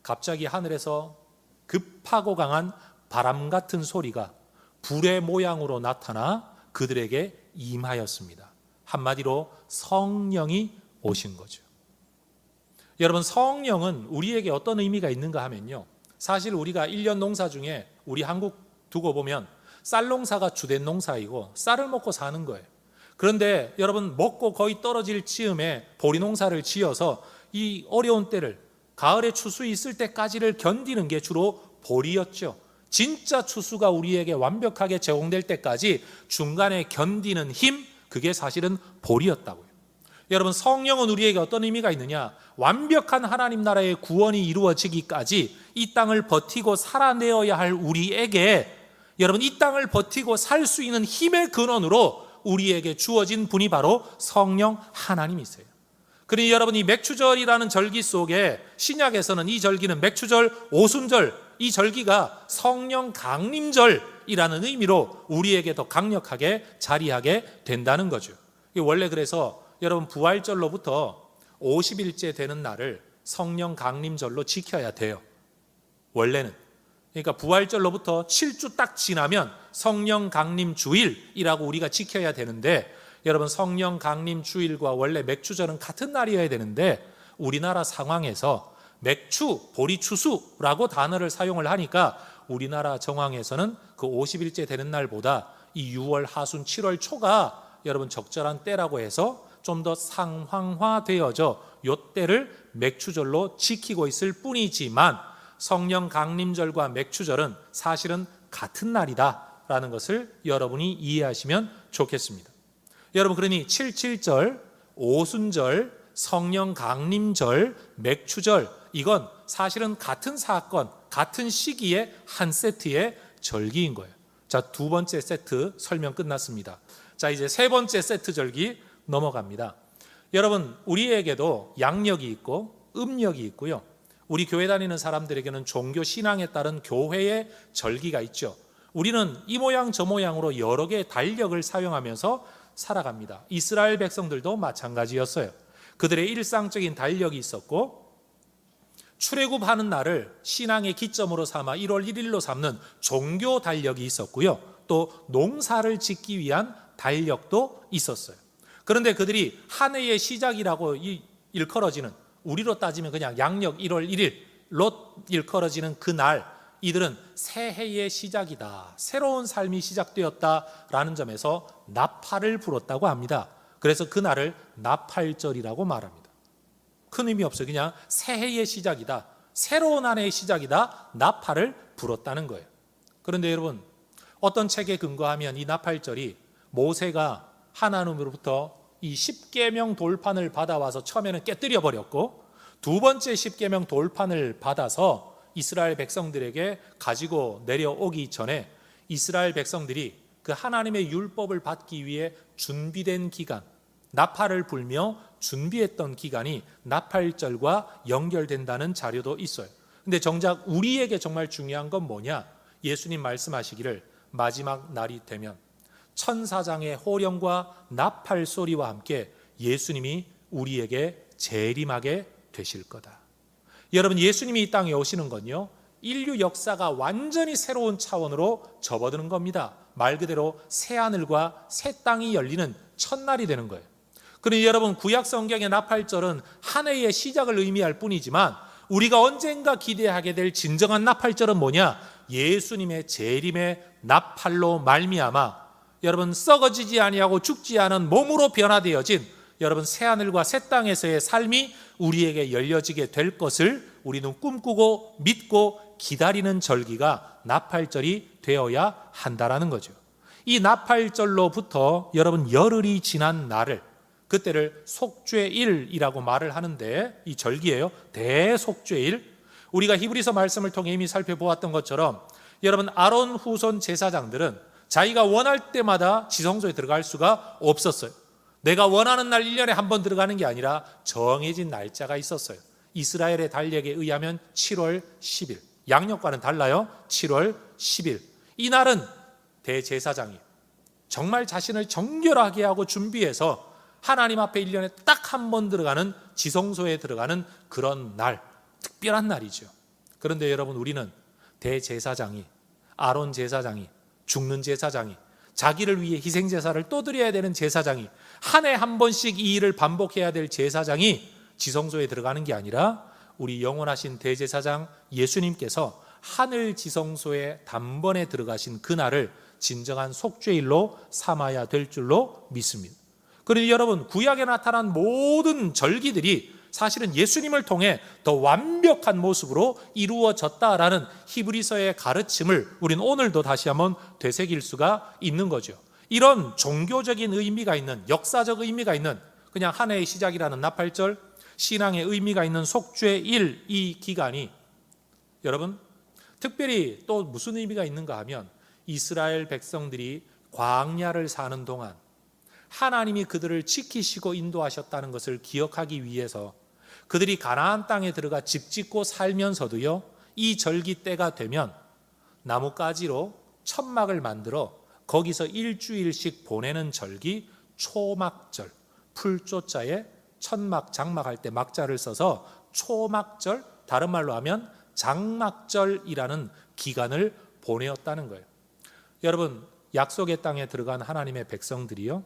갑자기 하늘에서 급하고 강한 바람 같은 소리가 불의 모양으로 나타나 그들에게 임하였습니다. 한마디로 성령이 오신 거죠. 여러분 성령은 우리에게 어떤 의미가 있는가 하면요, 사실 우리가 1년 농사 중에 우리 한국 두고 보면 쌀 농사가 주된 농사이고 쌀을 먹고 사는 거예요. 그런데 여러분 먹고 거의 떨어질 즈음에 보리 농사를 지어서 이 어려운 때를 가을에 추수 있을 때까지를 견디는 게 주로 보리였죠. 진짜 추수가 우리에게 완벽하게 제공될 때까지 중간에 견디는 힘, 그게 사실은 보리였다고요. 여러분 성령은 우리에게 어떤 의미가 있느냐, 완벽한 하나님 나라의 구원이 이루어지기까지 이 땅을 버티고 살아내어야 할 우리에게 여러분 이 땅을 버티고 살 수 있는 힘의 근원으로 우리에게 주어진 분이 바로 성령 하나님이세요. 그러니 여러분, 이 맥추절이라는 절기 속에 신약에서는 이 절기는 맥추절, 오순절, 이 절기가 성령 강림절이라는 의미로 우리에게 더 강력하게 자리하게 된다는 거죠. 원래 그래서 여러분, 부활절로부터 50일째 되는 날을 성령 강림절로 지켜야 돼요. 원래는. 그러니까 부활절로부터 7주 딱 지나면 성령 강림 주일이라고 우리가 지켜야 되는데, 여러분, 성령 강림 주일과 원래 맥추절은 같은 날이어야 되는데 우리나라 상황에서 맥추, 보리추수라고 단어를 사용을 하니까 우리나라 정황에서는 그 50일째 되는 날보다 이 6월 하순 7월 초가 여러분 적절한 때라고 해서 좀 더 상황화되어져 요 때를 맥추절로 지키고 있을 뿐이지만, 성령 강림절과 맥추절은 사실은 같은 날이다라는 것을 여러분이 이해하시면 좋겠습니다. 여러분, 그러니 77절, 오순절, 성령 강림절, 맥추절, 이건 사실은 같은 사건, 같은 시기에 한 세트의 절기인 거예요. 자, 두 번째 세트 설명 끝났습니다. 자, 이제 세 번째 세트 절기 넘어갑니다. 여러분, 우리에게도 양력이 있고 음력이 있고요. 우리 교회 다니는 사람들에게는 종교 신앙에 따른 교회의 절기가 있죠. 우리는 이 모양 저 모양으로 여러 개의 달력을 사용하면서 살아갑니다. 이스라엘 백성들도 마찬가지였어요. 그들의 일상적인 달력이 있었고, 출애굽하는 날을 신앙의 기점으로 삼아 1월 1일로 삼는 종교 달력이 있었고요. 또 농사를 짓기 위한 달력도 있었어요. 그런데 그들이 한 해의 시작이라고 일컬어지는, 우리로 따지면 그냥 양력 1월 1일로 일컬어지는 그날, 이들은 새해의 시작이다, 새로운 삶이 시작되었다라는 점에서 나팔을 불었다고 합니다. 그래서 그날을 나팔절이라고 말합니다. 큰 의미 없어요. 그냥 새해의 시작이다, 새로운 한 해의 시작이다, 나팔을 불었다는 거예요. 그런데 여러분, 어떤 책에 근거하면 이 나팔절이 모세가 하나님으로부터 이 십계명 돌판을 받아와서 처음에는 깨뜨려 버렸고, 두 번째 십계명 돌판을 받아서 이스라엘 백성들에게 가지고 내려오기 전에 이스라엘 백성들이 그 하나님의 율법을 받기 위해 준비된 기간, 나팔을 불며 준비했던 기간이 나팔절과 연결된다는 자료도 있어요. 근데 정작 우리에게 정말 중요한 건 뭐냐? 예수님 말씀하시기를 마지막 날이 되면 천사장의 호령과 나팔 소리와 함께 예수님이 우리에게 재림하게 되실 거다. 여러분, 예수님이 이 땅에 오시는 건요, 인류 역사가 완전히 새로운 차원으로 접어드는 겁니다. 말 그대로 새 하늘과 새 땅이 열리는 첫날이 되는 거예요. 그러니 여러분, 구약 성경의 나팔절은 한 해의 시작을 의미할 뿐이지만 우리가 언젠가 기대하게 될 진정한 나팔절은 뭐냐? 예수님의 재림의 나팔로 말미암아 여러분, 썩어지지 아니하고 죽지 않은 몸으로 변화되어진 여러분 새하늘과 새 땅에서의 삶이 우리에게 열려지게 될 것을 우리는 꿈꾸고 믿고 기다리는 절기가 나팔절이 되어야 한다라는 거죠. 이 나팔절로부터 여러분 열흘이 지난 날을, 그때를 속죄일이라고 말을 하는데, 이 절기예요. 대속죄일. 우리가 히브리서 말씀을 통해 이미 살펴보았던 것처럼 여러분, 아론 후손 제사장들은 자기가 원할 때마다 지성소에 들어갈 수가 없었어요. 내가 원하는 날 1년에 한 번 들어가는 게 아니라 정해진 날짜가 있었어요. 이스라엘의 달력에 의하면 7월 10일, 양력과는 달라요. 7월 10일. 이 날은 대제사장이 정말 자신을 정결하게 하고 준비해서 하나님 앞에 1년에 딱 한 번 들어가는, 지성소에 들어가는 그런 날, 특별한 날이죠. 그런데 여러분, 우리는 대제사장이, 아론 제사장이, 죽는 제사장이, 자기를 위해 희생제사를 또 드려야 되는 제사장이, 한 해 한 번씩 이 일을 반복해야 될 제사장이 지성소에 들어가는 게 아니라 우리 영원하신 대제사장 예수님께서 하늘 지성소에 단번에 들어가신 그날을 진정한 속죄일로 삼아야 될 줄로 믿습니다. 그러니 여러분, 구약에 나타난 모든 절기들이 사실은 예수님을 통해 더 완벽한 모습으로 이루어졌다라는 히브리서의 가르침을 우리는 오늘도 다시 한번 되새길 수가 있는 거죠. 이런 종교적인 의미가 있는, 역사적 의미가 있는 그냥 한 해의 시작이라는 나팔절, 신앙의 의미가 있는 속죄일, 이 기간이 여러분 특별히 또 무슨 의미가 있는가 하면, 이스라엘 백성들이 광야를 사는 동안 하나님이 그들을 지키시고 인도하셨다는 것을 기억하기 위해서 그들이 가나안 땅에 들어가 집 짓고 살면서도요, 이 절기 때가 되면 나뭇가지로 천막을 만들어 거기서 일주일씩 보내는 절기 초막절, 풀조자에 천막, 장막할 때 막자를 써서 초막절, 다른 말로 하면 장막절이라는 기간을 보내었다는 거예요. 여러분, 약속의 땅에 들어간 하나님의 백성들이요,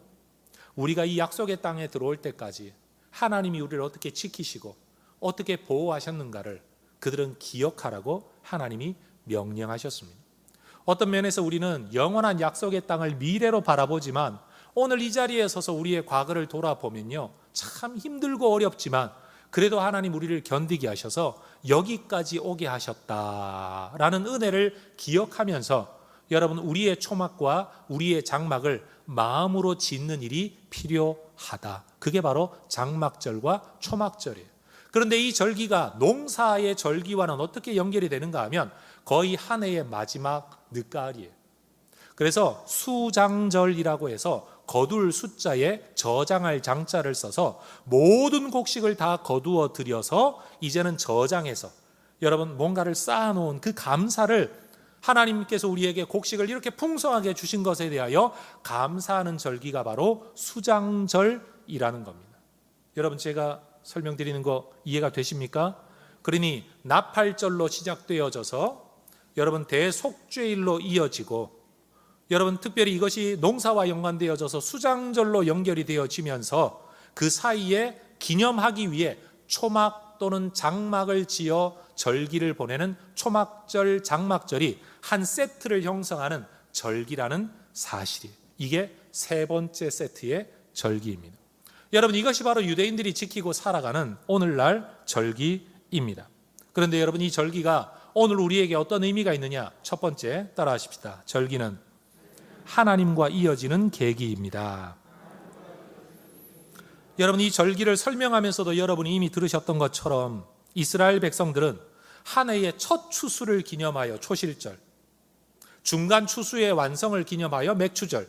우리가 이 약속의 땅에 들어올 때까지 하나님이 우리를 어떻게 지키시고 어떻게 보호하셨는가를 그들은 기억하라고 하나님이 명령하셨습니다. 어떤 면에서 우리는 영원한 약속의 땅을 미래로 바라보지만 오늘 이 자리에 서서 우리의 과거를 돌아보면요, 참 힘들고 어렵지만 그래도 하나님 우리를 견디게 하셔서 여기까지 오게 하셨다라는 은혜를 기억하면서 여러분, 우리의 초막과 우리의 장막을 마음으로 짓는 일이 필요하다. 그게 바로 장막절과 초막절이에요. 그런데 이 절기가 농사의 절기와는 어떻게 연결이 되는가 하면 거의 한 해의 마지막 늦가을이에요. 그래서 수장절이라고 해서 거둘 숫자에 저장할 장자를 써서 모든 곡식을 다 거두어 들여서 이제는 저장해서 여러분, 뭔가를 쌓아놓은 그 감사를, 하나님께서 우리에게 곡식을 이렇게 풍성하게 주신 것에 대하여 감사하는 절기가 바로 수장절이라는 겁니다. 여러분, 제가 설명드리는 거 이해가 되십니까? 그러니 나팔절로 시작되어져서 여러분 대속죄일로 이어지고, 여러분 특별히 이것이 농사와 연관되어져서 수장절로 연결이 되어지면서 그 사이에 기념하기 위해 초막 또는 장막을 지어 절기를 보내는 초막절, 장막절이 한 세트를 형성하는 절기라는 사실이에요. 이게 세 번째 세트의 절기입니다. 여러분, 이것이 바로 유대인들이 지키고 살아가는 오늘날 절기입니다. 그런데 여러분, 이 절기가 오늘 우리에게 어떤 의미가 있느냐? 첫 번째, 따라하십시다. 절기는 하나님과 이어지는 계기입니다. 여러분, 이 절기를 설명하면서도 여러분이 이미 들으셨던 것처럼 이스라엘 백성들은 한 해의 첫 추수를 기념하여 초실절, 중간 추수의 완성을 기념하여 맥추절,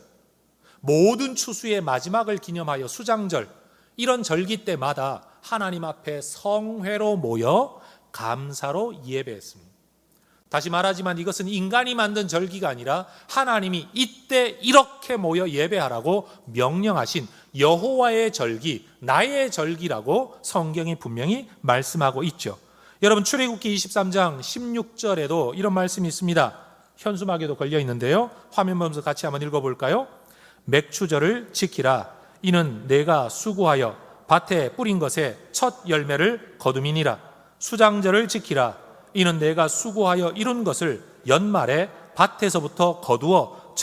모든 추수의 마지막을 기념하여 수장절, 이런 절기 때마다 하나님 앞에 성회로 모여 감사로 예배했습니다. 다시 말하지만 이것은 인간이 만든 절기가 아니라 하나님이 이때 이렇게 모여 예배하라고 명령하신 여호와의 절기, 나의 절기라고 성경이 분명히 말씀하고 있죠. 여러분, 출애굽기 23장 16절에도 이런 말씀이 있습니다. 현수막에도 걸려 있는데요, 화면 보면서 같이 한번 읽어볼까요? 맥추절을 지키라. 이는 내가 수고하여 밭에 뿌린 것의 첫 열매를 거둠이니라. 수장절을 지키라. 이는 내가 수고하여 이룬 것을 연말에 밭에서부터 거두어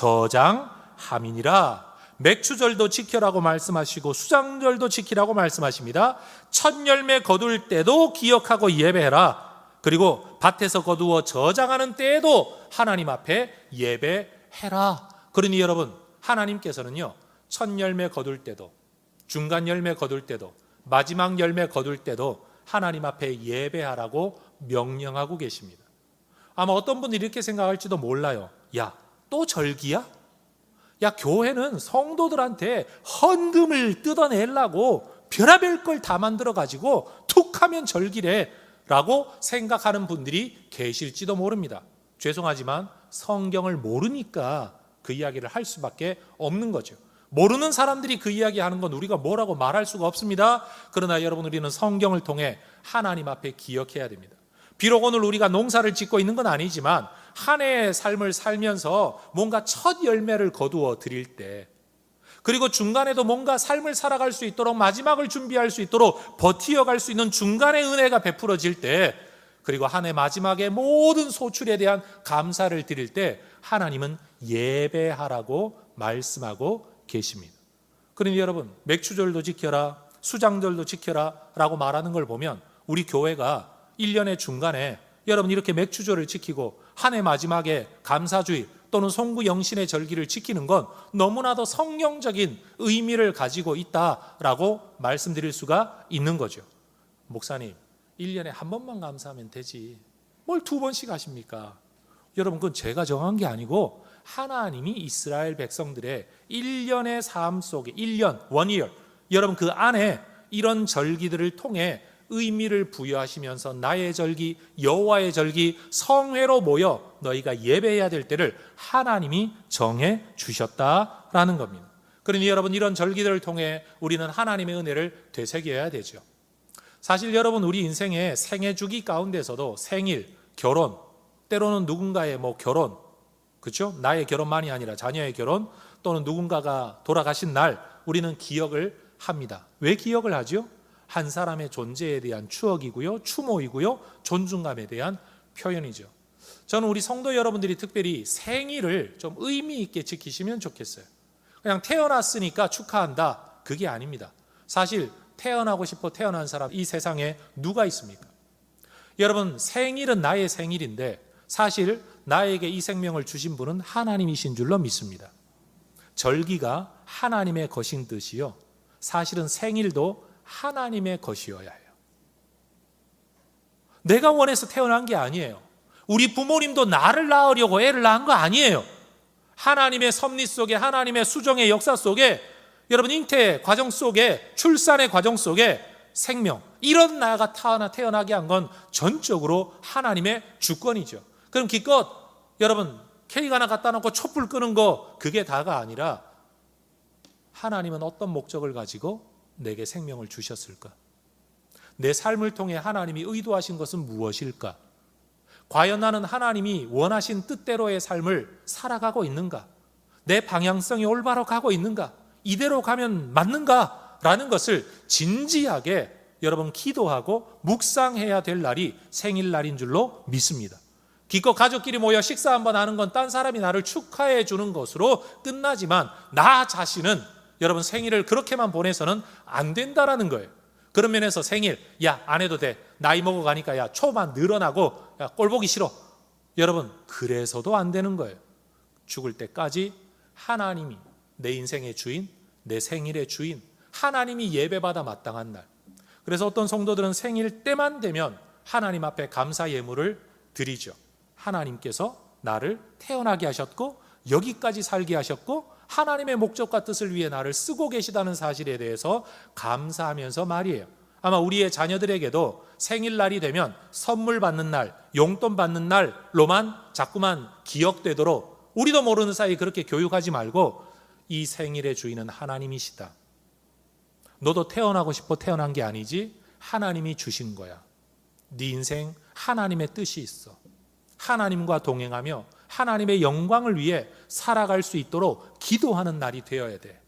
저장함이니라. 맥추절도 지켜라고 말씀하시고 수장절도 지키라고 말씀하십니다. 첫 열매 거둘 때도 기억하고 예배해라. 그리고 밭에서 거두어 저장하는 때에도 하나님 앞에 예배해라. 그러니 여러분, 하나님께서는요, 첫 열매 거둘 때도, 중간 열매 거둘 때도, 마지막 열매 거둘 때도 하나님 앞에 예배하라고 명령하고 계십니다. 아마 어떤 분이 이렇게 생각할지도 몰라요. 야, 또 절기야? 야, 교회는 성도들한테 헌금을 뜯어내려고 별의별 걸 다 만들어가지고 툭 하면 절기래 라고 생각하는 분들이 계실지도 모릅니다. 죄송하지만 성경을 모르니까 그 이야기를 할 수밖에 없는 거죠. 모르는 사람들이 그 이야기하는 건 우리가 뭐라고 말할 수가 없습니다. 그러나 여러분, 우리는 성경을 통해 하나님 앞에 기억해야 됩니다. 비록 오늘 우리가 농사를 짓고 있는 건 아니지만 한 해의 삶을 살면서 뭔가 첫 열매를 거두어 드릴 때, 그리고 중간에도 뭔가 삶을 살아갈 수 있도록, 마지막을 준비할 수 있도록 버티어갈 수 있는 중간의 은혜가 베풀어질 때, 그리고 한 해 마지막에 모든 소출에 대한 감사를 드릴 때 하나님은 예배하라고 말씀하고 계십니다. 그러니 여러분, 맥추절도 지켜라, 수장절도 지켜라 라고 말하는 걸 보면 우리 교회가 1년의 중간에 여러분 이렇게 맥추절을 지키고 한 해 마지막에 감사주일 또는 송구영신의 절기를 지키는 건 너무나도 성경적인 의미를 가지고 있다라고 말씀드릴 수가 있는 거죠. 목사님, 1년에 한 번만 감사하면 되지 뭘 두 번씩 하십니까? 여러분, 그건 제가 정한 게 아니고 하나님이 이스라엘 백성들의 1년의 삶 속에 1년, one year, 여러분 그 안에 이런 절기들을 통해 의미를 부여하시면서 나의 절기, 여호와의 절기, 성회로 모여 너희가 예배해야 될 때를 하나님이 정해 주셨다라는 겁니다. 그러니 여러분 이런 절기들을 통해 우리는 하나님의 은혜를 되새겨야 되죠. 사실 여러분 우리 인생의 생애 주기 가운데서도 생일, 결혼, 때로는 누군가의 결혼, 그렇죠? 나의 결혼만이 아니라 자녀의 결혼 또는 누군가가 돌아가신 날 우리는 기억을 합니다. 왜 기억을 하죠? 한 사람의 존재에 대한 추억이고요, 추모이고요, 존중감에 대한 표현이죠. 저는 우리 성도 여러분들이 특별히 생일을 좀 의미 있게 지키시면 좋겠어요. 그냥 태어났으니까 축하한다, 그게 아닙니다. 사실 태어나고 싶어 태어난 사람 이 세상에 누가 있습니까? 여러분 생일은 나의 생일인데 사실 나에게 이 생명을 주신 분은 하나님이신 줄로 믿습니다. 절기가 하나님의 것인 듯이요, 사실은 생일도 하나님의 것이어야 해요. 내가 원해서 태어난 게 아니에요. 우리 부모님도 나를 낳으려고 애를 낳은 거 아니에요. 하나님의 섭리 속에, 하나님의 수정의 역사 속에, 여러분 잉태 과정 속에, 출산의 과정 속에 생명, 이런 나가 태어나게 한 건 전적으로 하나님의 주권이죠. 그럼 기껏 여러분 케이크 하나 갖다 놓고 촛불 끄는 거 그게 다가 아니라 하나님은 어떤 목적을 가지고 내게 생명을 주셨을까? 내 삶을 통해 하나님이 의도하신 것은 무엇일까? 과연 나는 하나님이 원하신 뜻대로의 삶을 살아가고 있는가? 내 방향성이 올바로 가고 있는가? 이대로 가면 맞는가? 라는 것을 진지하게 여러분 기도하고 묵상해야 될 날이 생일날인 줄로 믿습니다. 기껏 가족끼리 모여 식사 한번 하는 건 딴 사람이 나를 축하해 주는 것으로 끝나지만 나 자신은 여러분 생일을 그렇게만 보내서는 안 된다라는 거예요. 그런 면에서 생일, 야 안 해도 돼, 나이 먹어가니까 야 초만 늘어나고 야 꼴 보기 싫어, 여러분 그래서도 안 되는 거예요. 죽을 때까지 하나님이 내 인생의 주인, 내 생일의 주인, 하나님이 예배받아 마땅한 날. 그래서 어떤 성도들은 생일 때만 되면 하나님 앞에 감사 예물을 드리죠. 하나님께서 나를 태어나게 하셨고 여기까지 살게 하셨고 하나님의 목적과 뜻을 위해 나를 쓰고 계시다는 사실에 대해서 감사하면서 말이에요. 아마 우리의 자녀들에게도 생일날이 되면 선물 받는 날, 용돈 받는 날로만 자꾸만 기억되도록 우리도 모르는 사이 그렇게 교육하지 말고 이 생일의 주인은 하나님이시다. 너도 태어나고 싶어 태어난 게 아니지 하나님이 주신 거야. 네 인생 하나님의 뜻이 있어. 하나님과 동행하며 하나님의 영광을 위해 살아갈 수 있도록 기도하는 날이 되어야 돼.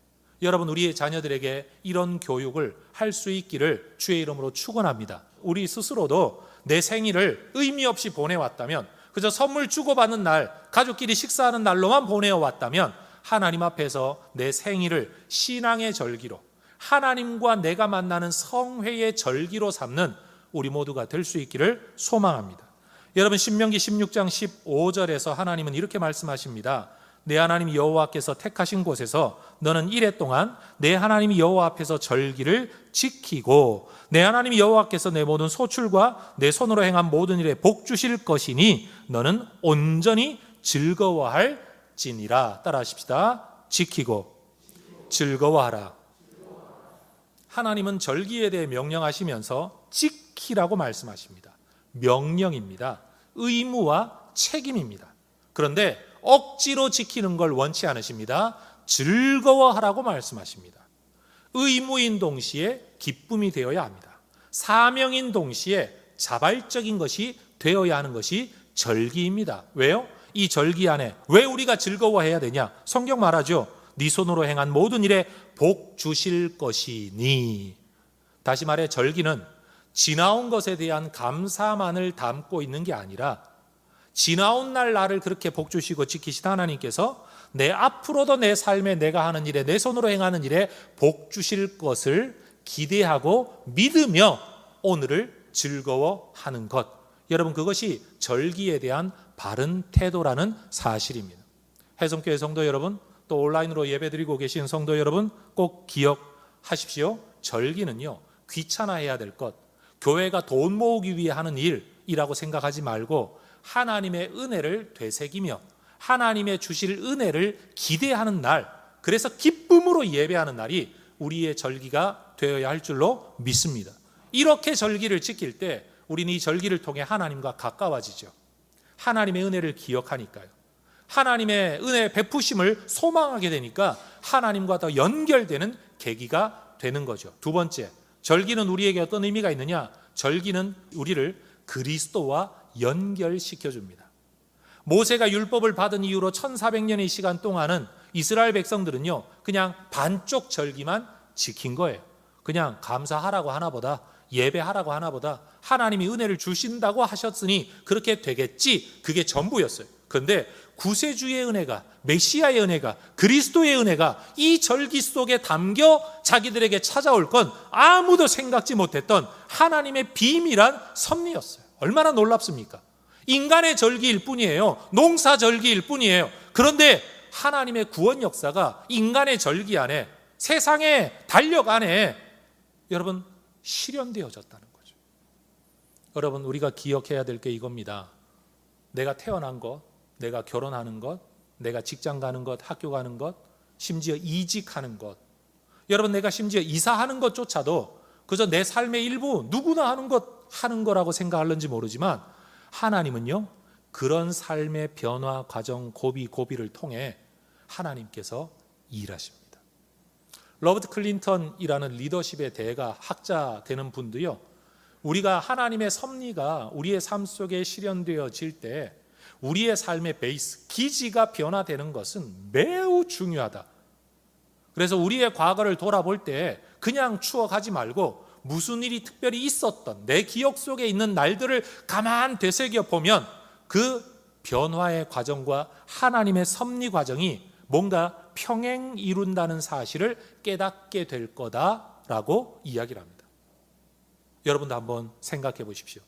여러분 우리의 자녀들에게 이런 교육을 할 수 있기를 주의 이름으로 축원합니다. 우리 스스로도 내 생일을 의미 없이 보내왔다면, 그저 선물 주고받는 날, 가족끼리 식사하는 날로만 보내왔다면 하나님 앞에서 내 생일을 신앙의 절기로, 하나님과 내가 만나는 성회의 절기로 삼는 우리 모두가 될 수 있기를 소망합니다. 여러분 신명기 16장 15절에서 하나님은 이렇게 말씀하십니다. 내 하나님 여호와께서 택하신 곳에서 너는 이레 동안 내 하나님 여호와 앞에서 절기를 지키고 내 하나님 여호와께서 내 모든 소출과 내 손으로 행한 모든 일에 복 주실 것이니 너는 온전히 즐거워할지니라. 따라하십시다. 지키고 즐거워하라. 하나님은 절기에 대해 명령하시면서 지키라고 말씀하십니다. 명령입니다. 의무와 책임입니다. 그런데 억지로 지키는 걸 원치 않으십니다. 즐거워하라고 말씀하십니다. 의무인 동시에 기쁨이 되어야 합니다. 사명인 동시에 자발적인 것이 되어야 하는 것이 절기입니다. 왜요? 이 절기 안에 왜 우리가 즐거워해야 되냐? 성경 말하죠. 네 손으로 행한 모든 일에 복 주실 것이니. 다시 말해 절기는 지나온 것에 대한 감사만을 담고 있는 게 아니라 지나온 날 나를 그렇게 복 주시고 지키신 하나님께서 내 앞으로도 내 삶에 내가 하는 일에 내 손으로 행하는 일에 복 주실 것을 기대하고 믿으며 오늘을 즐거워하는 것. 여러분 그것이 절기에 대한 바른 태도라는 사실입니다. 해성교회 성도 여러분, 또 온라인으로 예배드리고 계신 성도 여러분 꼭 기억하십시오. 절기는요 귀찮아해야 될 것, 교회가 돈 모으기 위해 하는 일이라고 생각하지 말고 하나님의 은혜를 되새기며 하나님의 주실 은혜를 기대하는 날, 그래서 기쁨으로 예배하는 날이 우리의 절기가 되어야 할 줄로 믿습니다. 이렇게 절기를 지킬 때 우리는 이 절기를 통해 하나님과 가까워지죠. 하나님의 은혜를 기억하니까요. 하나님의 은혜 베푸심을 소망하게 되니까 하나님과 더 연결되는 계기가 되는 거죠. 두 번째, 절기는 우리에게 어떤 의미가 있느냐? 절기는 우리를 그리스도와 연결시켜줍니다. 모세가 율법을 받은 이후로 1400년의 시간 동안은 이스라엘 백성들은요, 그냥 반쪽 절기만 지킨 거예요. 그냥 감사하라고 하나보다, 예배하라고 하나보다 하나님이 은혜를 주신다고 하셨으니 그렇게 되겠지, 그게 전부였어요. 그런데 구세주의 은혜가, 메시아의 은혜가, 그리스도의 은혜가 이 절기 속에 담겨 자기들에게 찾아올 건 아무도 생각지 못했던 하나님의 비밀한 섭리였어요. 얼마나 놀랍습니까? 인간의 절기일 뿐이에요. 농사 절기일 뿐이에요. 그런데 하나님의 구원 역사가 인간의 절기 안에, 세상의 달력 안에 여러분 실현되어졌다는 거죠. 여러분, 우리가 기억해야 될 게 이겁니다. 내가 태어난 것, 내가 결혼하는 것, 내가 직장 가는 것, 학교 가는 것, 심지어 이직하는 것, 여러분, 내가 심지어 이사하는 것조차도 그저 내 삶의 일부, 누구나 하는 거라고 생각하는지 모르지만 하나님은요, 그런 삶의 변화 과정, 고비를 통해 하나님께서 일하십니다. 로버트 클린턴이라는 리더십의 대가, 학자 되는 분도요, 우리가 하나님의 섭리가 우리의 삶 속에 실현되어질 때 우리의 삶의 베이스, 기지가 변화되는 것은 매우 중요하다. 그래서 우리의 과거를 돌아볼 때 그냥 추억하지 말고 무슨 일이 특별히 있었던 내 기억 속에 있는 날들을 가만 되새겨 보면 그 변화의 과정과 하나님의 섭리 과정이 뭔가 평행 이룬다는 사실을 깨닫게 될 거다라고 이야기를 합니다. 여러분도 한번 생각해 보십시오.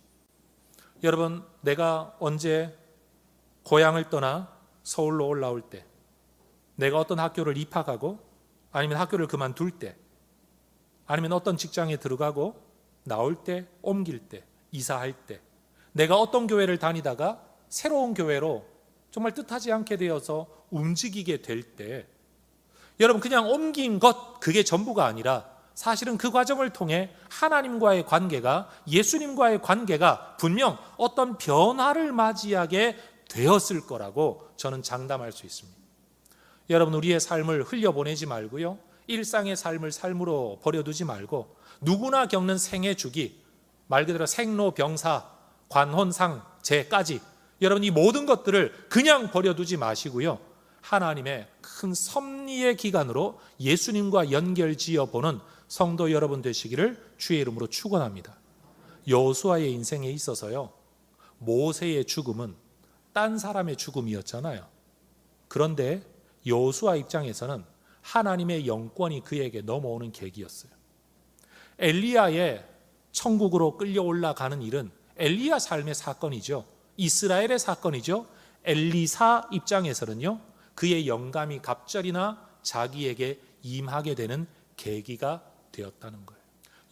여러분, 내가 언제 고향을 떠나 서울로 올라올 때, 내가 어떤 학교를 입학하고 아니면 학교를 그만둘 때, 아니면 어떤 직장에 들어가고 나올 때, 옮길 때, 이사할 때, 내가 어떤 교회를 다니다가 새로운 교회로 정말 뜻하지 않게 되어서 움직이게 될 때, 여러분, 그냥 옮긴 것, 그게 전부가 아니라 사실은 그 과정을 통해 하나님과의 관계가, 예수님과의 관계가 분명 어떤 변화를 맞이하게 되었을 거라고 저는 장담할 수 있습니다. 여러분, 우리의 삶을 흘려보내지 말고요, 일상의 삶을 삶으로 버려두지 말고 누구나 겪는 생애 주기, 말 그대로 생로병사, 관혼상제까지 여러분, 이 모든 것들을 그냥 버려두지 마시고요, 하나님의 큰 섭리의 기간으로 예수님과 연결지어보는 성도 여러분 되시기를 주의 이름으로 축원합니다. 여호수아의 인생에 있어서요, 모세의 죽음은 딴 사람의 죽음이었잖아요. 그런데 여호수아 입장에서는 하나님의 영권이 그에게 넘어오는 계기였어요. 엘리야의 천국으로 끌려 올라가는 일은 엘리야 삶의 사건이죠. 이스라엘의 사건이죠. 엘리사 입장에서는요, 그의 영감이 갑절이나 자기에게 임하게 되는 계기가 되었다는 거예요.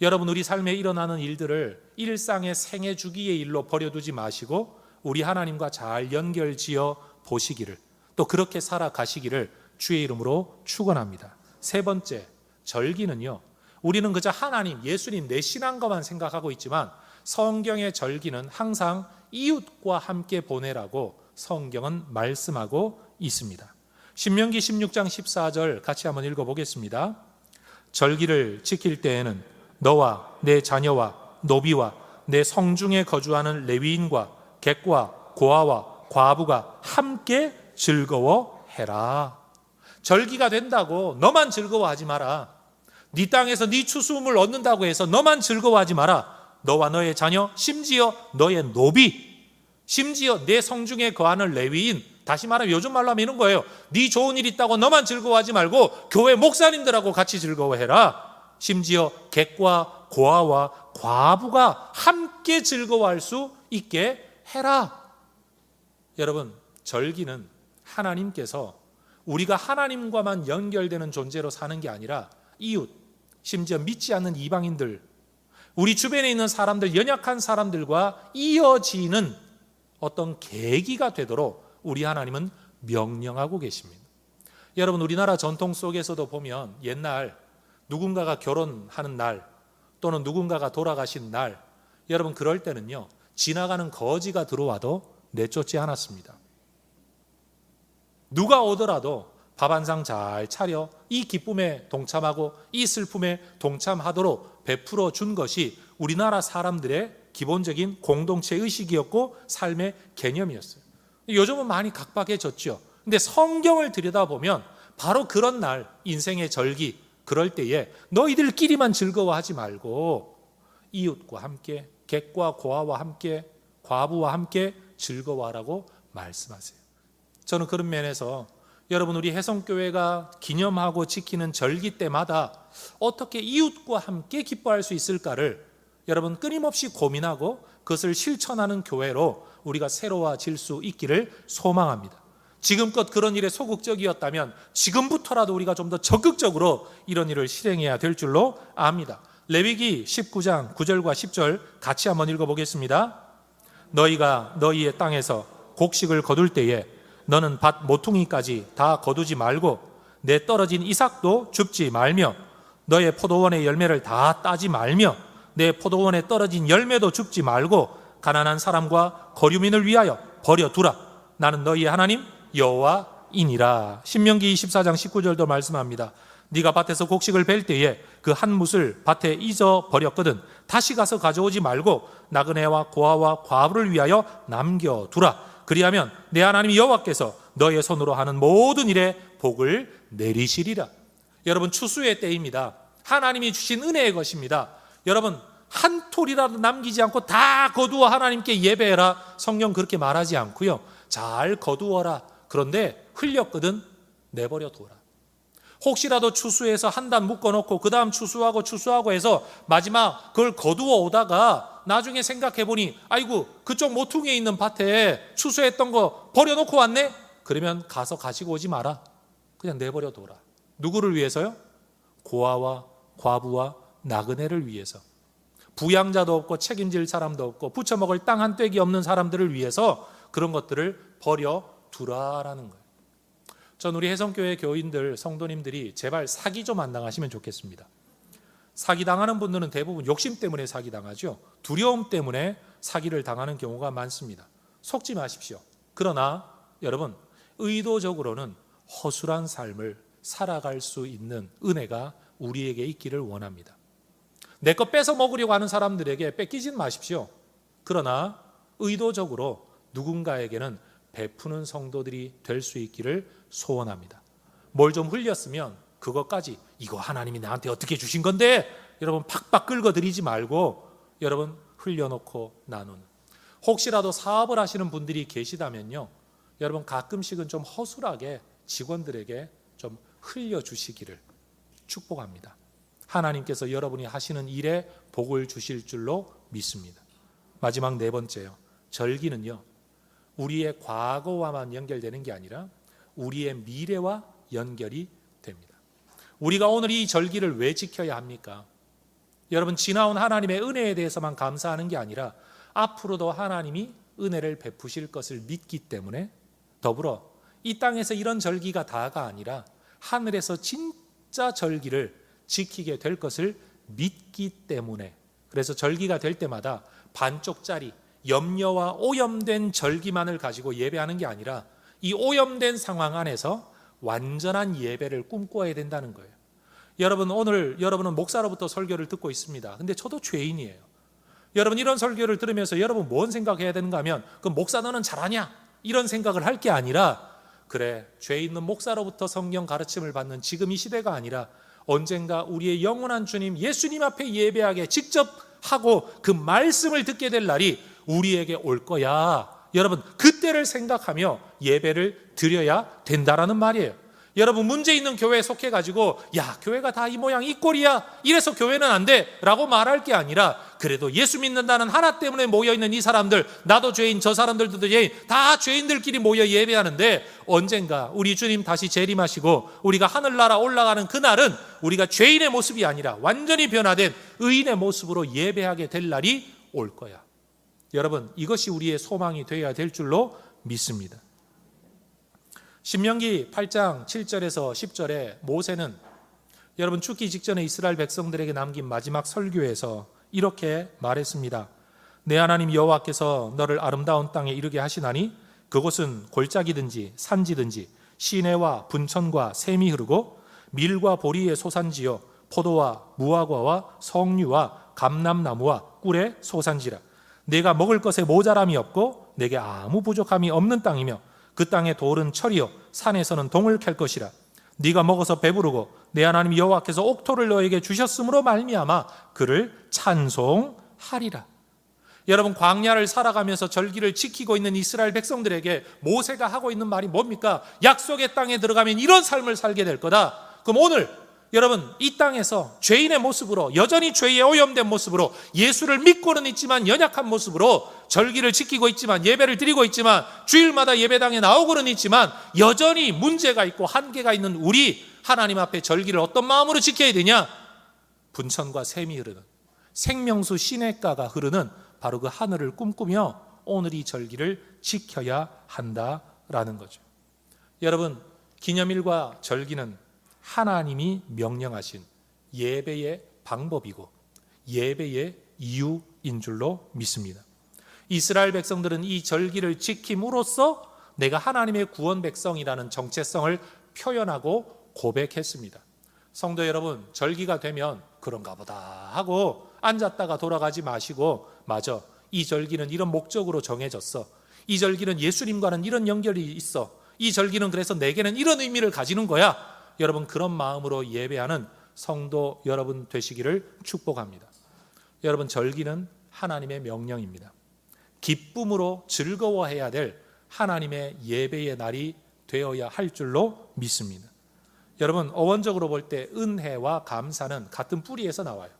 여러분, 우리 삶에 일어나는 일들을 일상의 생애 주기의 일로 버려두지 마시고 우리 하나님과 잘 연결지어 보시기를, 또 그렇게 살아가시기를 주의 이름으로 축원합니다. 세 번째, 절기는요, 우리는 그저 하나님, 예수님, 내 신앙 것만 생각하고 있지만 성경의 절기는 항상 이웃과 함께 보내라고 성경은 말씀하고 있습니다. 신명기 16장 14절 같이 한번 읽어보겠습니다. 절기를 지킬 때에는 너와 내 자녀와 노비와 내 성중에 거주하는 레위인과 객과 고아와 과부가 함께 즐거워해라. 절기가 된다고 너만 즐거워하지 마라. 네 땅에서 네 추수음을 얻는다고 해서 너만 즐거워하지 마라. 너와 너의 자녀, 심지어 너의 노비, 심지어 내 성중에 거하는 레위인, 다시 말하면 요즘 말로 하면 이런 거예요. 네 좋은 일 있다고 너만 즐거워하지 말고 교회 목사님들하고 같이 즐거워해라. 심지어 객과 고아와 과부가 함께 즐거워할 수 있게 해라. 여러분, 절기는 하나님께서 우리가 하나님과만 연결되는 존재로 사는 게 아니라 이웃, 심지어 믿지 않는 이방인들, 우리 주변에 있는 사람들, 연약한 사람들과 이어지는 어떤 계기가 되도록 우리 하나님은 명령하고 계십니다. 여러분, 우리나라 전통 속에서도 보면 옛날 누군가가 결혼하는 날 또는 누군가가 돌아가신 날, 여러분 그럴 때는요, 지나가는 거지가 들어와도 내쫓지 않았습니다. 누가 오더라도 밥 한 상 잘 차려 이 기쁨에 동참하고 이 슬픔에 동참하도록 베풀어 준 것이 우리나라 사람들의 기본적인 공동체 의식이었고 삶의 개념이었어요. 요즘은 많이 각박해졌죠. 근데 성경을 들여다보면 바로 그런 날, 인생의 절기, 그럴 때에 너희들끼리만 즐거워하지 말고 이웃과 함께, 객과 고아와 함께, 과부와 함께 즐거워하라고 말씀하세요. 저는 그런 면에서 여러분, 우리 혜성교회가 기념하고 지키는 절기 때마다 어떻게 이웃과 함께 기뻐할 수 있을까를 여러분 끊임없이 고민하고 그것을 실천하는 교회로 우리가 새로워질 수 있기를 소망합니다. 지금껏 그런 일에 소극적이었다면 지금부터라도 우리가 좀 더 적극적으로 이런 일을 실행해야 될 줄로 압니다. 레위기 19장 9절과 10절 같이 한번 읽어보겠습니다. 너희가 너희의 땅에서 곡식을 거둘 때에 너는 밭 모퉁이까지 다 거두지 말고 내 떨어진 이삭도 줍지 말며 너의 포도원의 열매를 다 따지 말며 내 포도원에 떨어진 열매도 줍지 말고 가난한 사람과 거류민을 위하여 버려두라. 나는 너희의 하나님 여호와이니라. 신명기 24장 19절도 말씀합니다. 네가 밭에서 곡식을 벨 때에 그 한 뭇을 밭에 잊어버렸거든 다시 가서 가져오지 말고 나그네와 고아와 과부를 위하여 남겨두라. 그리하면 내 하나님 여호와께서 너의 손으로 하는 모든 일에 복을 내리시리라. 여러분, 추수의 때입니다. 하나님이 주신 은혜의 것입니다. 여러분, 한 톨이라도 남기지 않고 다 거두어 하나님께 예배해라. 성경 그렇게 말하지 않고요, 잘 거두어라. 그런데 흘렸거든 내버려 둬라. 혹시라도 추수해서 한 단 묶어놓고 그 다음 추수하고 해서 마지막 그걸 거두어 오다가 나중에 생각해보니 아이고 그쪽 모퉁이에 있는 밭에 추수했던 거 버려놓고 왔네? 그러면 가서 가지고 오지 마라. 그냥 내버려 둬라. 누구를 위해서요? 고아와 과부와 나그네를 위해서. 부양자도 없고 책임질 사람도 없고 부쳐먹을 땅 한 떼기 없는 사람들을 위해서 그런 것들을 버려두라라는 거예요. 전 우리 혜성교회 교인들, 성도님들이 제발 사기 좀 안 당하시면 좋겠습니다. 사기 당하는 분들은 대부분 욕심 때문에 사기 당하죠. 두려움 때문에 사기를 당하는 경우가 많습니다. 속지 마십시오. 그러나 여러분, 의도적으로는 허술한 삶을 살아갈 수 있는 은혜가 우리에게 있기를 원합니다. 내 거 뺏어 먹으려고 하는 사람들에게 뺏기진 마십시오. 그러나 의도적으로 누군가에게는 베푸는 성도들이 될 수 있기를 소원합니다. 뭘 좀 흘렸으면 그것까지 이거 하나님이 나한테 어떻게 주신 건데 여러분 팍팍 긁어드리지 말고 여러분 흘려놓고 나누는. 혹시라도 사업을 하시는 분들이 계시다면요, 여러분 가끔씩은 좀 허술하게 직원들에게 좀 흘려주시기를 축복합니다. 하나님께서 여러분이 하시는 일에 복을 주실 줄로 믿습니다. 마지막 네 번째요, 절기는요 우리의 과거와만 연결되는 게 아니라 우리의 미래와 연결이 됩니다. 우리가 오늘 이 절기를 왜 지켜야 합니까? 여러분, 지나온 하나님의 은혜에 대해서만 감사하는 게 아니라 앞으로도 하나님이 은혜를 베푸실 것을 믿기 때문에, 더불어 이 땅에서 이런 절기가 다가 아니라 하늘에서 진짜 절기를 지키게 될 것을 믿기 때문에, 그래서 절기가 될 때마다 반쪽짜리 염려와 오염된 절기만을 가지고 예배하는 게 아니라 이 오염된 상황 안에서 완전한 예배를 꿈꿔야 된다는 거예요. 여러분, 오늘 여러분은 목사로부터 설교를 듣고 있습니다. 근데 저도 죄인이에요. 여러분, 이런 설교를 들으면서 여러분 뭔 생각해야 되는가 하면 그럼 목사 너는 잘하냐? 이런 생각을 할 게 아니라, 그래, 죄 있는 목사로부터 성경 가르침을 받는 지금 이 시대가 아니라 언젠가 우리의 영원한 주님 예수님 앞에 예배하게 직접 하고 그 말씀을 듣게 될 날이 우리에게 올 거야. 여러분, 그때를 생각하며 예배를 드려야 된다라는 말이에요. 여러분, 문제 있는 교회에 속해가지고 야, 교회가 다 이 모양 이 꼴이야, 이래서 교회는 안 돼 라고 말할 게 아니라, 그래도 예수 믿는다는 하나 때문에 모여있는 이 사람들, 나도 죄인, 저 사람들도 죄인, 다 죄인들끼리 모여 예배하는데 언젠가 우리 주님 다시 재림하시고 우리가 하늘나라 올라가는 그날은 우리가 죄인의 모습이 아니라 완전히 변화된 의인의 모습으로 예배하게 될 날이 올 거야. 여러분, 이것이 우리의 소망이 되어야 될 줄로 믿습니다. 신명기 8장 7절에서 10절에 모세는 여러분 죽기 직전에 이스라엘 백성들에게 남긴 마지막 설교에서 이렇게 말했습니다. 내 하나님 여호와께서 너를 아름다운 땅에 이르게 하시나니 그곳은 골짜기든지 산지든지 시내와 분천과 샘이 흐르고 밀과 보리의 소산지요 포도와 무화과와 석류와 감람나무와 꿀의 소산지라. 내가 먹을 것에 모자람이 없고 내게 아무 부족함이 없는 땅이며 그 땅의 돌은 철이요 산에서는 동을 캘 것이라. 네가 먹어서 배부르고 내 하나님 여호와께서 옥토를 너에게 주셨으므로 말미암아 그를 찬송하리라. 여러분, 광야를 살아가면서 절기를 지키고 있는 이스라엘 백성들에게 모세가 하고 있는 말이 뭡니까? 약속의 땅에 들어가면 이런 삶을 살게 될 거다. 그럼 오늘 여러분, 이 땅에서 죄인의 모습으로, 여전히 죄에 오염된 모습으로, 예수를 믿고는 있지만 연약한 모습으로 절기를 지키고 있지만, 예배를 드리고 있지만, 주일마다 예배당에 나오고는 있지만 여전히 문제가 있고 한계가 있는 우리, 하나님 앞에 절기를 어떤 마음으로 지켜야 되냐? 분천과 샘이 흐르는, 생명수 시냇가가 흐르는 바로 그 하늘을 꿈꾸며 오늘 이 절기를 지켜야 한다라는 거죠. 여러분, 기념일과 절기는 하나님이 명령하신 예배의 방법이고 예배의 이유인 줄로 믿습니다. 이스라엘 백성들은 이 절기를 지킴으로써 내가 하나님의 구원 백성이라는 정체성을 표현하고 고백했습니다. 성도 여러분, 절기가 되면 그런가 보다 하고 앉았다가 돌아가지 마시고, 맞아, 이 절기는 이런 목적으로 정해졌어, 이 절기는 예수님과는 이런 연결이 있어, 이 절기는 그래서 내게는 이런 의미를 가지는 거야, 여러분 그런 마음으로 예배하는 성도 여러분 되시기를 축복합니다. 여러분, 절기는 하나님의 명령입니다. 기쁨으로 즐거워해야 될 하나님의 예배의 날이 되어야 할 줄로 믿습니다. 여러분, 어원적으로 볼 때 은혜와 감사는 같은 뿌리에서 나와요.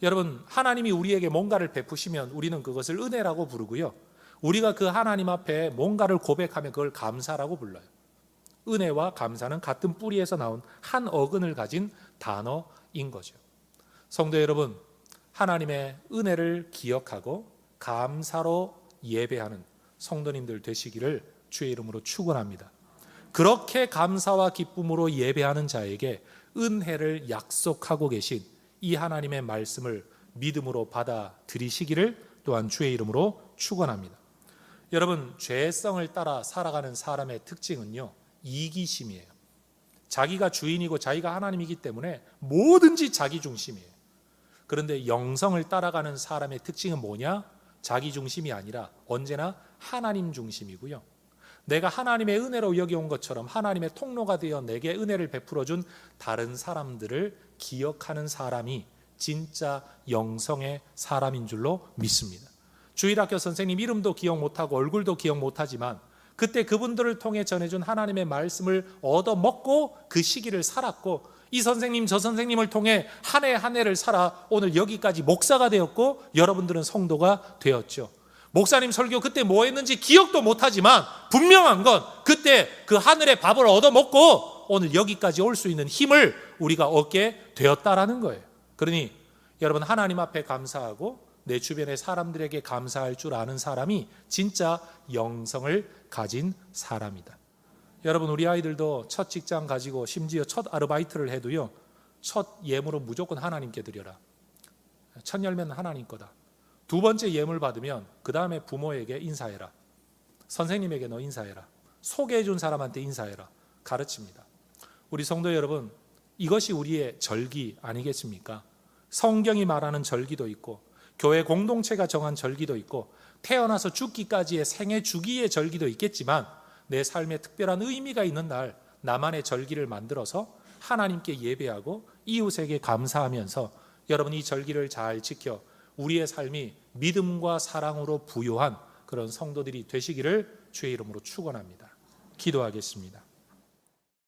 여러분, 하나님이 우리에게 뭔가를 베푸시면 우리는 그것을 은혜라고 부르고요, 우리가 그 하나님 앞에 뭔가를 고백하면 그걸 감사라고 불러요. 은혜와 감사는 같은 뿌리에서 나온 한 어근을 가진 단어인 거죠. 성도 여러분, 하나님의 은혜를 기억하고 감사로 예배하는 성도님들 되시기를 주의 이름으로 축원합니다. 그렇게 감사와 기쁨으로 예배하는 자에게 은혜를 약속하고 계신 이 하나님의 말씀을 믿음으로 받아들이시기를 또한 주의 이름으로 축원합니다. 여러분, 죄성을 따라 살아가는 사람의 특징은요, 이기심이에요. 자기가 주인이고 자기가 하나님이기 때문에 뭐든지 자기 중심이에요. 그런데 영성을 따라가는 사람의 특징은 뭐냐? 자기 중심이 아니라 언제나 하나님 중심이고요, 내가 하나님의 은혜로 여겨온 것처럼 하나님의 통로가 되어 내게 은혜를 베풀어준 다른 사람들을 기억하는 사람이 진짜 영성의 사람인 줄로 믿습니다. 주일학교 선생님 이름도 기억 못하고 얼굴도 기억 못하지만 그때 그분들을 통해 전해준 하나님의 말씀을 얻어먹고 그 시기를 살았고, 이 선생님 저 선생님을 통해 한 해 한 해를 살아 오늘 여기까지 목사가 되었고 여러분들은 성도가 되었죠. 목사님 설교 그때 뭐 했는지 기억도 못하지만 분명한 건 그때 그 하늘의 밥을 얻어먹고 오늘 여기까지 올 수 있는 힘을 우리가 얻게 되었다라는 거예요. 그러니 여러분, 하나님 앞에 감사하고 내 주변의 사람들에게 감사할 줄 아는 사람이 진짜 영성을 가진 사람이다. 여러분, 우리 아이들도 첫 직장 가지고 심지어 첫 아르바이트를 해도요, 첫 예물은 무조건 하나님께 드려라. 첫 열매는 하나님 거다. 두 번째 예물 받으면 그 다음에 부모에게 인사해라, 선생님에게 너 인사해라, 소개해 준 사람한테 인사해라 가르칩니다. 우리 성도 여러분, 이것이 우리의 절기 아니겠습니까? 성경이 말하는 절기도 있고 교회 공동체가 정한 절기도 있고 태어나서 죽기까지의 생애 주기의 절기도 있겠지만, 내 삶에 특별한 의미가 있는 날 나만의 절기를 만들어서 하나님께 예배하고 이웃에게 감사하면서 여러분, 이 절기를 잘 지켜 우리의 삶이 믿음과 사랑으로 부요한 그런 성도들이 되시기를 주의 이름으로 축원합니다. 기도하겠습니다.